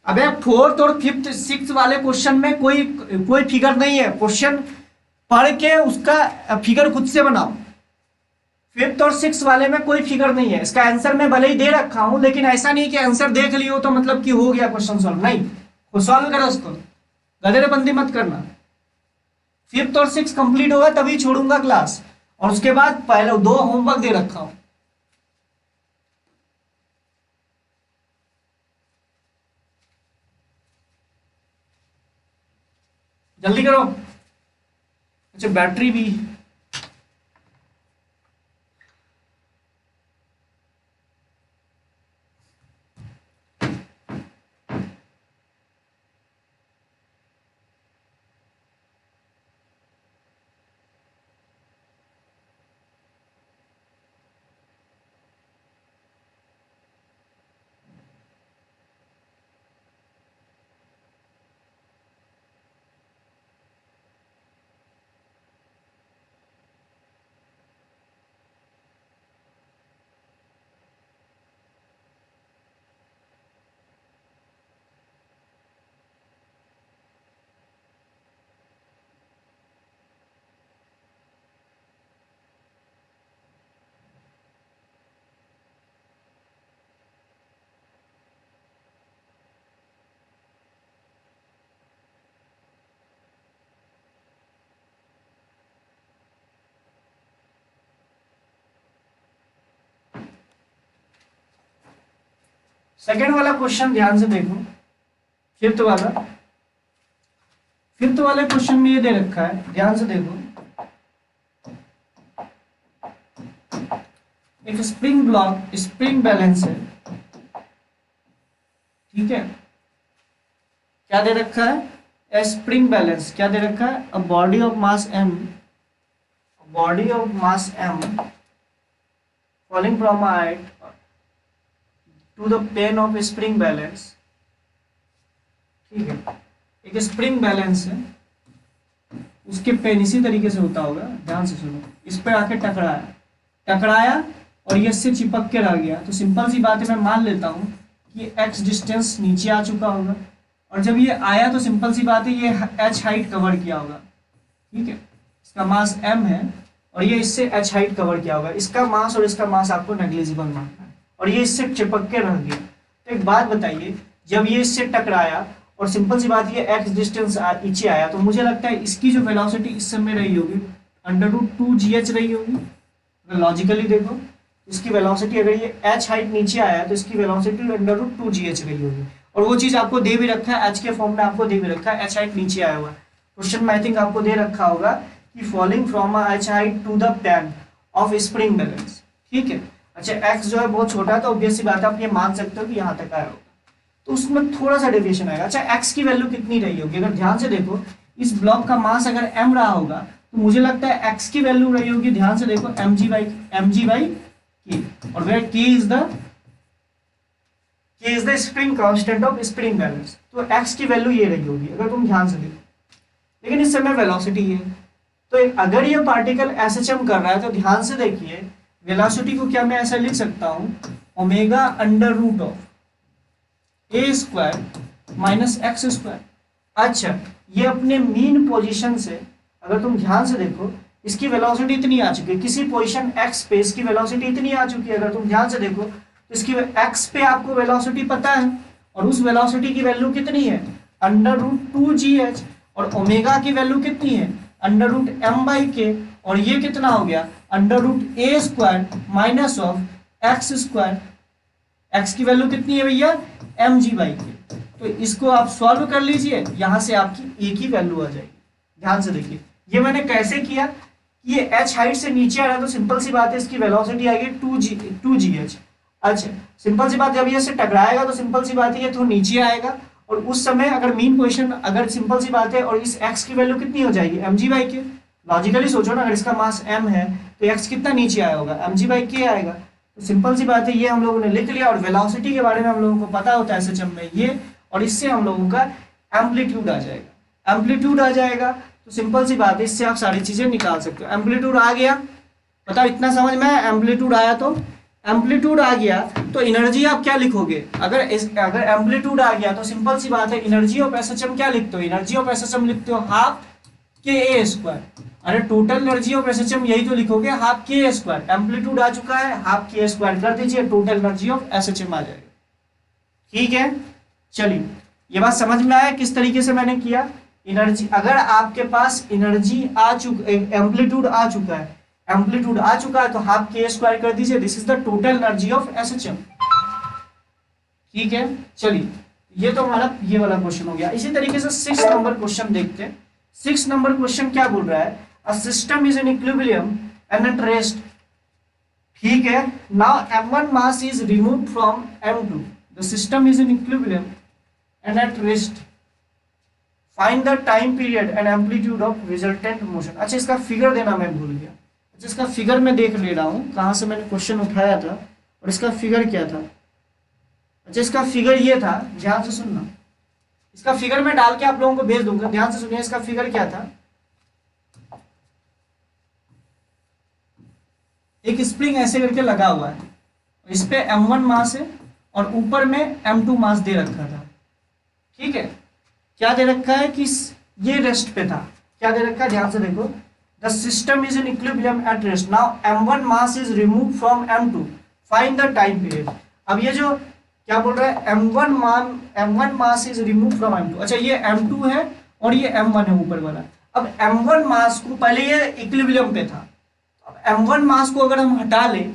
अबे फोर्थ और फिफ्थ सिक्स वाले क्वेश्चन में कोई कोई फिगर नहीं है। क्वेश्चन पढ़ के उसका फिगर खुद से बनाओ। फिफ्थ और सिक्स वाले में कोई फिगर नहीं है। इसका आंसर मैं भले ही दे रखा हूं लेकिन ऐसा नहीं कि आंसर देख लियो तो मतलब कि हो गया क्वेश्चन सॉल्व। नहीं, वो सॉल्व करो उसको, गधेड़ेबंदी मत करना। फिफ्थ और सिक्स कंप्लीट होगा तभी छोड़ूंगा क्लास, और उसके बाद पहले 2 होमवर्क दे रखा हूं। जल्दी करो। अच्छा बैटरी भी सेकेंड वाला क्वेश्चन ध्यान से देखो, फिफ्थ वाले क्वेश्चन में ये दे रखा है, ध्यान से देखो, एक स्प्रिंग ब्लॉक, स्प्रिंग बैलेंस है, ठीक है, क्या दे रखा है, ए स्प्रिंग बैलेंस, क्या दे रखा है, a body of mass m falling from a height to the plane of spring balance, ठीक है, एक स्प्रिंग बैलेंस है, उसके पेन इसी तरीके से होता होगा, ध्यान से सुनो, इस पे आके टकराया और ये इससे चिपक के रह गया, तो सिंपल सी बात है, मैं मान लेता हूँ कि x डिस्टेंस नीचे आ चुका होगा, और जब ये आया तो सिंपल सी बात है ये h हाइट कवर किया होगा, ठीक है, इसका मास m है और ये इससे h हाइट कवर किया होगा, इसका मास और इसका मास आपको नेग्लिजिबल मानना है, और ये इससे चिपक के रह गया। तो एक बात बताइए, जब ये इससे टकराया और सिंपल सी बात ये x डिस्टेंस नीचे आया, तो मुझे लगता है इसकी जो वेलोसिटी इस समय रही होगी √2gh रही होगी। अगर लॉजिकली देखो, इसकी वेलोसिटी, अगर ये h हाइट नीचे आया तो इसकी वेलोसिटी √2gh रही होगी, और वो चीज आपको दे भी रखा है, h के फॉर्म में आपको दे भी रखा है, h हाइट नीचे आया हुआ क्वेश्चन में, आई थिंक आपको दे रखा होगा कि falling from h height to the plane of spring balance, ठीक है। अच्छा, x जो है बहुत छोटा है, तो ऑब्वियस सी बात है, आप ये मान सकते हो कि यहाँ तक आया होगा, तो उसमें थोड़ा सा डेविएशन आएगा। अच्छा, x की वैल्यू कितनी रही होगी, अगर ध्यान से देखो, इस ब्लॉक का मास अगर m रहा होगा तो मुझे लगता है x की वैल्यू रही होगी, ध्यान से देखो, mg बाई k, और where k is the spring constant of spring balance, तो x की वैल्यू ये रही होगी अगर तुम ध्यान से देखो, लेकिन इस समय वेलोसिटी है, तो अगर ये पार्टिकल SHM कर रहा है तो ध्यान से देखिए, वेलोसिटी को क्या मैं ऐसा लिख सकता हूं, ओमेगा √a² माइनस x²। अच्छा, ये अपने मीन पोजीशन से, अगर तुम ध्यान से देखो, इसकी वेलोसिटी इतनी आ चुकी है, किसी पोजीशन x पे इसकी वेलोसिटी इतनी आ चुकी है, अगर तुम ध्यान से देखो तो इसकी x पे आपको वेलोसिटी पता है, और उस वेलोसिटी की वैल्यू कितनी है, √2gh, और ओमेगा की वैल्यू कितनी है, √m/k, और ये कितना हो गया, √a² minus of x², x की वैल्यू कितनी है भैया, mg/k। तो इसको आप सॉल्व कर लीजिए, यहां से आपकी a की वैल्यू आ जाएगी। ध्यान से देखिए, ये मैंने कैसे किया, ये h हाइट से नीचे आ रहा है, तो सिंपल सी बात है, इसकी वेलोसिटी आएगी 2gh। अच्छा, सिंपल सी बात, जब ये से टकराएगा तो सिंपल सी बात है ये थोड़ा नीचे आएगा, और उस समय अगर मीन पोजीशन, अगर सिंपल सी बात है, और इस x की वैल्यू कितनी हो जाएगी, mg/k। लॉजिकली सोचो ना, अगर इसका मास m है तो x कितना नीचे आया होगा, mg/k आएगा। तो सिंपल सी बात है, ये हम लोगों ने लिख लिया, और वेलोसिटी के बारे में हम लोगों को पता होता है SHM में ये, और इससे हम लोगों का एम्पलीट्यूड आ जाएगा, तो सिंपल सी बात है, इससे आप सारी चीजें निकाल सकते हो। एम्पलीट्यूड आ गया, बताओ इतना समझ में, एम्पलीट्यूड आया तो एम्पलीट्यूड आ गया तो एनर्जी आप क्या लिखोगे, अगर एम्पलीट्यूड आ गया तो सिंपल सी बात है, एनर्जी ऑफ SHM क्या लिखते हो, एनर्जी ऑफ SHM लिखते हो ½ KA²। अरे टोटल एनर्जी ऑफ SHM यही तो लिखोगे, ½ KA²। एम्पलीट्यूड आ चुका है, ½ KA² कर दीजिए, टोटल एनर्जी ऑफ SHM आ जाएगा। ठीक है, चलिए, ये बात समझ में आया किस तरीके से मैंने किया। एनर्जी, अगर आपके पास एनर्जी आ चुका, एम्पलीट्यूड आ चुका है, तो ½ KA² कर दीजिए, this is the total energy of SHM। ठीक है, चलिए, ये तो हमारा ये वाला क्वेश्चन हो गया। इसी तरीके से 6 नंबर क्वेश्चन देखते हैं। 6 नंबर क्वेश्चन क्या बोल रहा है, a system is in equilibrium and at rest. ठीक है, now m1 mass is removed from m2, the system is in equilibrium and at rest, find the time period and amplitude of resultant motion. अच्छा, इसका फिगर देना मैं भूल गया। अच्छा, इसका फिगर मैं देख ले रहा हूँ कहाँ से मैंने क्वेश्चन उठाया था, और इसका फिगर क्या था। अच्छा, इसका फिगर ये था, ध्यान से सुनना, इसका फिगर मैं डाल के आप लोगों को भेज दूंगा, ध्यान से सुनिए। इसका फिगर क्या था, एक स्प्रिंग ऐसे करके लगा हुआ है, इस पे m1 मास है और ऊपर में m2 मास दे रखा था। ठीक है, क्या दे रखा है कि ये रेस्ट पे था, क्या दे रखा है, ध्यान से देखो, the system is in equilibrium at rest, now m1 mass is remove from m2, find the time period. अब ये जो क्या बोल रहा है, m1 mass is remove from m2। अच्छा, ये m2 है और ये m1 है ऊपर वाला। अब m1 मास को, पहले ये इक्विलिब्रियम पे था, अब m1 मास को अगर हम हटा लें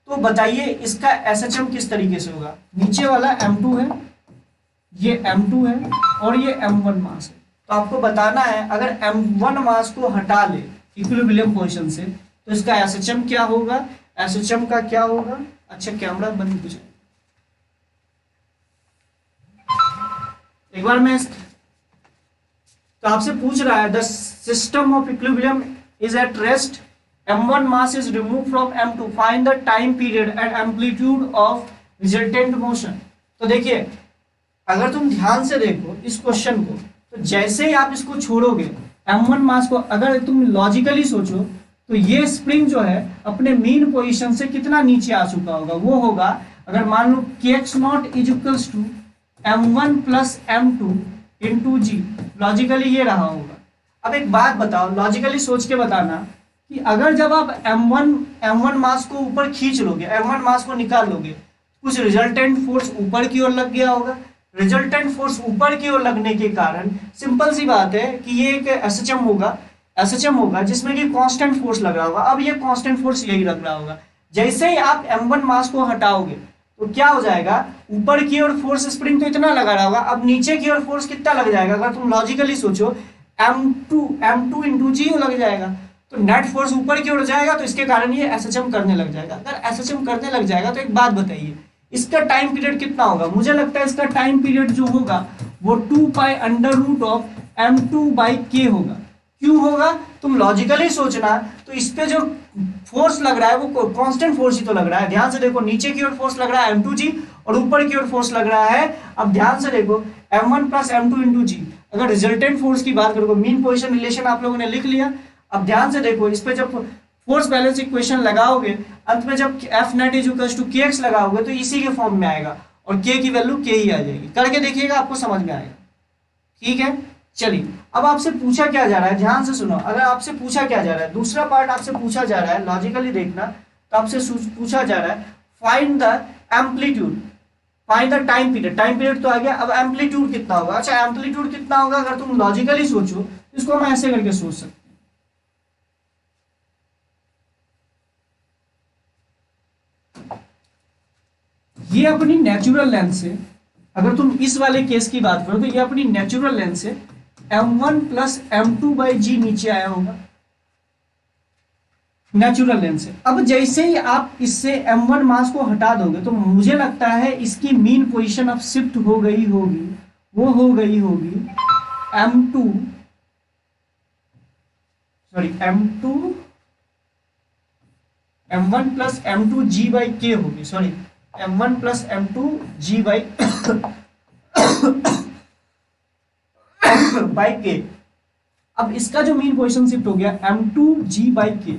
तो बताइए इसका एसएचएम किस तरीके से होगा। नीचे वाला M2 है, ये M2 है और ये M1 मास है। तो आपको बताना है अगर M1 मास को हटा ले इक्विलिब्रियम पोजीशन से तो इसका एसएचएम क्या होगा, एसएचएम का क्या होगा। अच्छा कैमरा बंद हो जाए एक बार। मैं तो आपसे पूछ रहा है the system of equilibrium is at rest, M1 mass is removed from M2, find the time period and amplitude of resultant motion। तो देखिए अगर तुम ध्यान से देखो इस क्वेश्चन को, तो जैसे ही आप इसको छोड़ोगे M1 मास को, अगर तुम लॉजिकली सोचो तो ये स्प्रिंग जो है अपने मीन पोजीशन से कितना नीचे आ चुका होगा, वो होगा अगर मान लो kx naught is equals to M1 plus M2 into G, logically ये रहा होगा। अब एक बात बताओ, लॉजिकली सोच के बताना कि अगर जब आप M1 मास को ऊपर खींच लोगे, M1 मास को निकाल लोगे, कुछ रिजल्टेंट फोर्स ऊपर की ओर लग गया होगा। रिजल्टेंट फोर्स ऊपर की ओर लगने के कारण सिंपल सी बात है कि ये एक एसएचएम होगा जिसमें कि कांस्टेंट फोर्स लग रहा होगा। अब ये कांस्टेंट फोर्स यही लग रहा होगा। जैसे ही आप M1 मास को हटाओगे तो क्या हो जाएगा, ऊपर की ओर फोर्स स्प्रिंग तो इतना लगा रहा होगा, अब नीचे की ओर फोर्स कितना लग जाएगा, अगर तुम लॉजिकली सोचो M2 इंटू जी लग जाएगा। तो नेट फोर्स ऊपर की ओर जाएगा तो इसके कारण ये एसएचएम करने लग जाएगा। अगर एसएचएम करने लग जाएगा तो एक बात बताइए इसका टाइम पीरियड कितना होगा। मुझे लगता है इसका टाइम पीरियड जो होगा वो 2 pi under root of M2/K होगा। क्यों होगा, तुम लॉजिकली सोचना तो इस पे जो फोर्स लग रहा है वो कांस्टेंट फोर्स ही तो लग रहा है। ध्यान से देखो, नीचे की ओर फोर्स लग रहा है M2G और ऊपर की ओर फोर्स लग रहा है, अब ध्यान से देखो, M1 प्लस M2 इंटू जी। अगर रिजल्टेंट फोर्स की बात करोगे, मीन पोजीशन रिलेशन आप लोगों ने लिख लिया। अब ध्यान से देखो, इस पे जब फोर्स बैलेंस इक्वेशन लगाओगे, अंत में जब F net is equal to KX लगाओगे तो इसी के फॉर्म में आएगा और K की वैल्यू K ही आ जाएगी। करके देखिएगा, आपको समझ में आएगा। ठीक है, चलिए अब आपसे पूछा क्या जा रहा है, ध्यान से सुनो। अगर आपसे पूछा क्या जा रहा है, दूसरा पार्ट आपसे पूछा जा रहा है, लॉजिकली देखना। तो आपसे पूछा जा रहा है find the amplitude, find the time period. Time period तो आ गया, अब एम्पलीट्यूड कितना होगा। अच्छा एम्पलीट्यूड कितना होगा, अगर तुम लॉजिकली सोचो इसको हम ऐसे करके सोच सकते हैं। ये अपनी नेचुरल लेंथ से, अगर तुम इस वाले केस की बात करो तो ये अपनी नेचुरल लेंथ से M1 प्लस M2/G नीचे आया होगा नेचुरल लेंथ से। अब जैसे ही आप इससे M1 मास को हटा दोगे तो मुझे लगता है इसकी मीन पोजीशन अब शिफ्ट हो गई होगी, वो हो गई होगी M1 प्लस M2G/K होगी, सॉरी M1 प्लस M2G/K। अब इसका जो मीन पोजीशन शिफ्ट हो गया M2G/K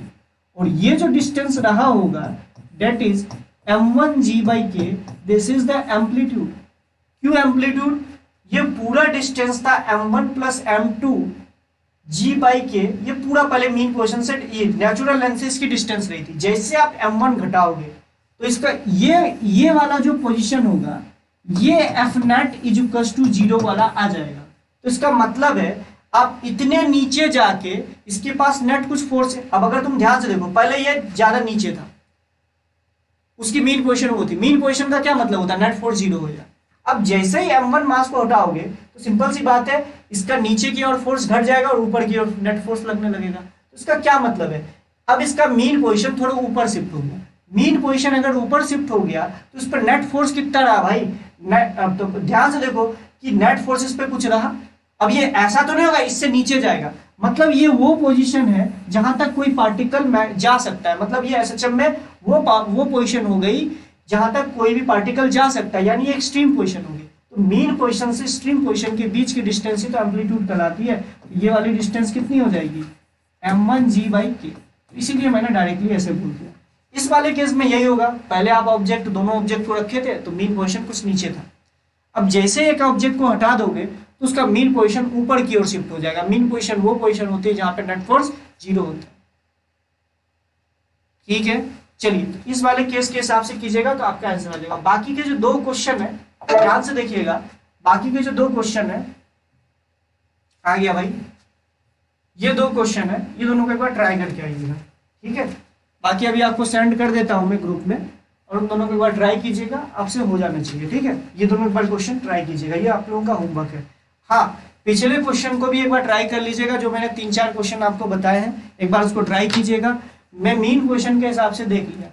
और ये जो डिस्टेंस रहा होगा that is M1G/K। This is the amplitude. क्यों एम्पलीट्यूड, ये पूरा डिस्टेंस था M1 प्लस M2G/K। ये पूरा पहले मीन पोजीशन से ये नेचुरल लेंथ से इसकी डिस्टेंस रही थी। जैसे आप M1 घटाओगे तो इसका ये वाला जो पोजीशन होगा ये F net is equals to 0 वाला आ जाएगा। तो इसका मतलब है आप इतने नीचे जाके इसके पास नेट कुछ फोर्स है। अब अगर तुम ध्यान से देखो, पहले ये ज्यादा नीचे था, उसकी मीन पोजीशन होती, मीन पोजीशन का क्या मतलब होता है, नेट फोर्स 0 हो जाए। अब जैसे ही M1 मास को हटाओगे तो सिंपल सी बात है इसका नीचे की ओर फोर्स घट जाएगा और ऊपर की ओर नेट फोर्स लगने लगेगा। तो इसका क्या मतलब है, अब इसका मीन पोजीशन थोड़ा ऊपर शिफ्ट हो गया। मीन पोजीशन अगर ऊपर शिफ्ट हो गया तो इस पर नेट फोर्स कितना रहा भाई, अब तो ध्यान से देखो कि नेट फोर्स इस पे कुछ रहा। अब ये ऐसा तो नहीं होगा इससे नीचे जाएगा, मतलब ये वो पोजीशन है जहां तक कोई पार्टिकल जा सकता है। मतलब ये एसएचएम में वो पोजीशन हो गई जहां तक कोई भी पार्टिकल जा सकता है, यानी ये एक्सट्रीम पोजीशन होगी। तो मीन पोजीशन से एक्सट्रीम पोजीशन के बीच की डिस्टेंस ही तो एम्पलीट्यूड कहलाती है। तो ये वाली डिस्टेंस कितनी हो जाएगी, M1G/K। इसीलिए मैंने डायरेक्टली ऐसे बोल दिया। इस वाले केस में यही होगा, पहले आप ऑब्जेक्ट दोनों ऑब्जेक्ट को रखे थे तो मीन पोजीशन कुछ नीचे था। अब जैसे एक ऑब्जेक्ट को हटा दोगे तो उसका मीन पोजीशन ऊपर की ओर शिफ्ट हो जाएगा। मीन पोजीशन वो पोजीशन होती है जहां पे नेट फोर्स 0 होता है। ठीक है, चलिए तो इस वाले केस के हिसाब से कीजिएगा तो आपका आंसर आ जाएगा। बाकी के जो 2 क्वेश्चन है ध्यान से देखिएगा, बाकी के जो 2 क्वेश्चन है आ गया भाई, ये 2 क्वेश्चन है, ये दोनों को एक बार ट्राई करके आइएगा। ठीक है, बाकी अभी आपको सेंड कर देता हूं मैं ग्रुप में, और उन दोनों को एक बार ट्राई कीजिएगा, आपसे हो जाना चाहिए। ठीक है, ये दोनों एक बार क्वेश्चन ट्राई कीजिएगा, ये आप लोगों का होमवर्क है। हाँ, पिछले क्वेश्चन को भी एक बार ट्राई कर लीजिएगा, जो मैंने 3-4 क्वेश्चन आपको बताए हैं, एक बार उसको ट्राई कीजिएगा। मैं मीन पोजीशन के हिसाब से देख लिया,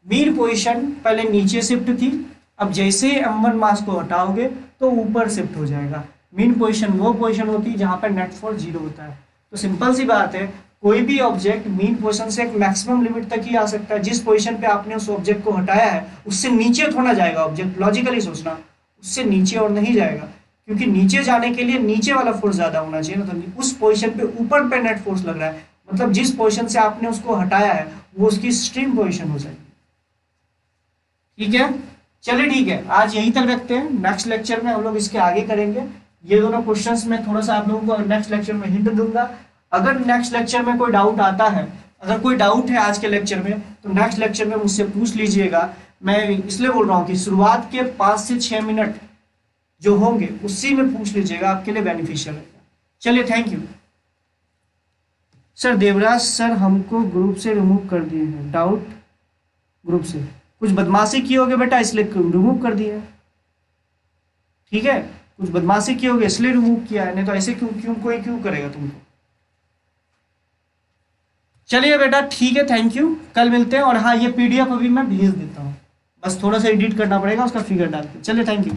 मीन पोजीशन पहले नीचे शिफ्ट थी, अब जैसे M1 मास को हटाओगे तो ऊपर शिफ्ट हो जाएगा। मीन पोजीशन वो पोजीशन होती है जहां पर नेट फोर्स 0 होता है। तो सिंपल सी बात है, कोई भी ऑब्जेक्ट मीन पोजीशन से एक मैक्सिमम लिमिट तक ही आ सकता है। जिस पोजीशन पे आपने उस ऑब्जेक्ट को हटाया है उससे नीचे थोड़ा जाएगा ऑब्जेक्ट, लॉजिकली सोचना, उससे नीचे और नहीं जाएगा, क्योंकि नीचे जाने के लिए नीचे वाला फोर्स ज्यादा होना चाहिए ना। तो उस पोजीशन पे ऊपर पे नेट फोर्स लग रहा है, मतलब जिस पोजीशन से आपने उसको हटाया है वो उसकी स्ट्रीम पोजीशन हो जाएगी। ठीक है, चलिए ठीक है, आज यहीं तक रखते हैं। नेक्स्ट लेक्चर में हम लोग इसके आगे करेंगे। ये दोनों क्वेश्चंस में थोड़ा सा आप लोगों को नेक्स्ट लेक्चर में हिंट दूंगा। अगर नेक्स्ट लेक्चर में कोई डाउट आता है, अगर कोई डाउट है आज के लेक्चर में, तो नेक्स्ट लेक्चर में मुझसे पूछ लीजिएगा। मैं इसलिए बोल रहा हूँ कि शुरुआत के 5 से 6 मिनट जो होंगे उसी में पूछ लीजिएगा, आपके लिए बेनिफिशियल रहेगा। चलिए, thank you. Sir Devraj sir हमको ग्रुप से रिमूव कर दिए हैं, डाउट ग्रुप से कुछ बदमाशी की होगी बेटा, इसलिए रिमूव कर दिया है। ठीक है, कुछ बदमाशी की होगी इसलिए रिमूव किया है, नहीं तो ऐसे कोई क्यों करेगा तुमको। चलिए बेटा, ठीक है, थैंक यू, कल मिलते हैं। और हाँ, ये PDF अभी मैं भेज देता हूँ, बस थोड़ा सा एडिट करना पड़ेगा उसका फिगर डाल के। चलिए, थैंक यू।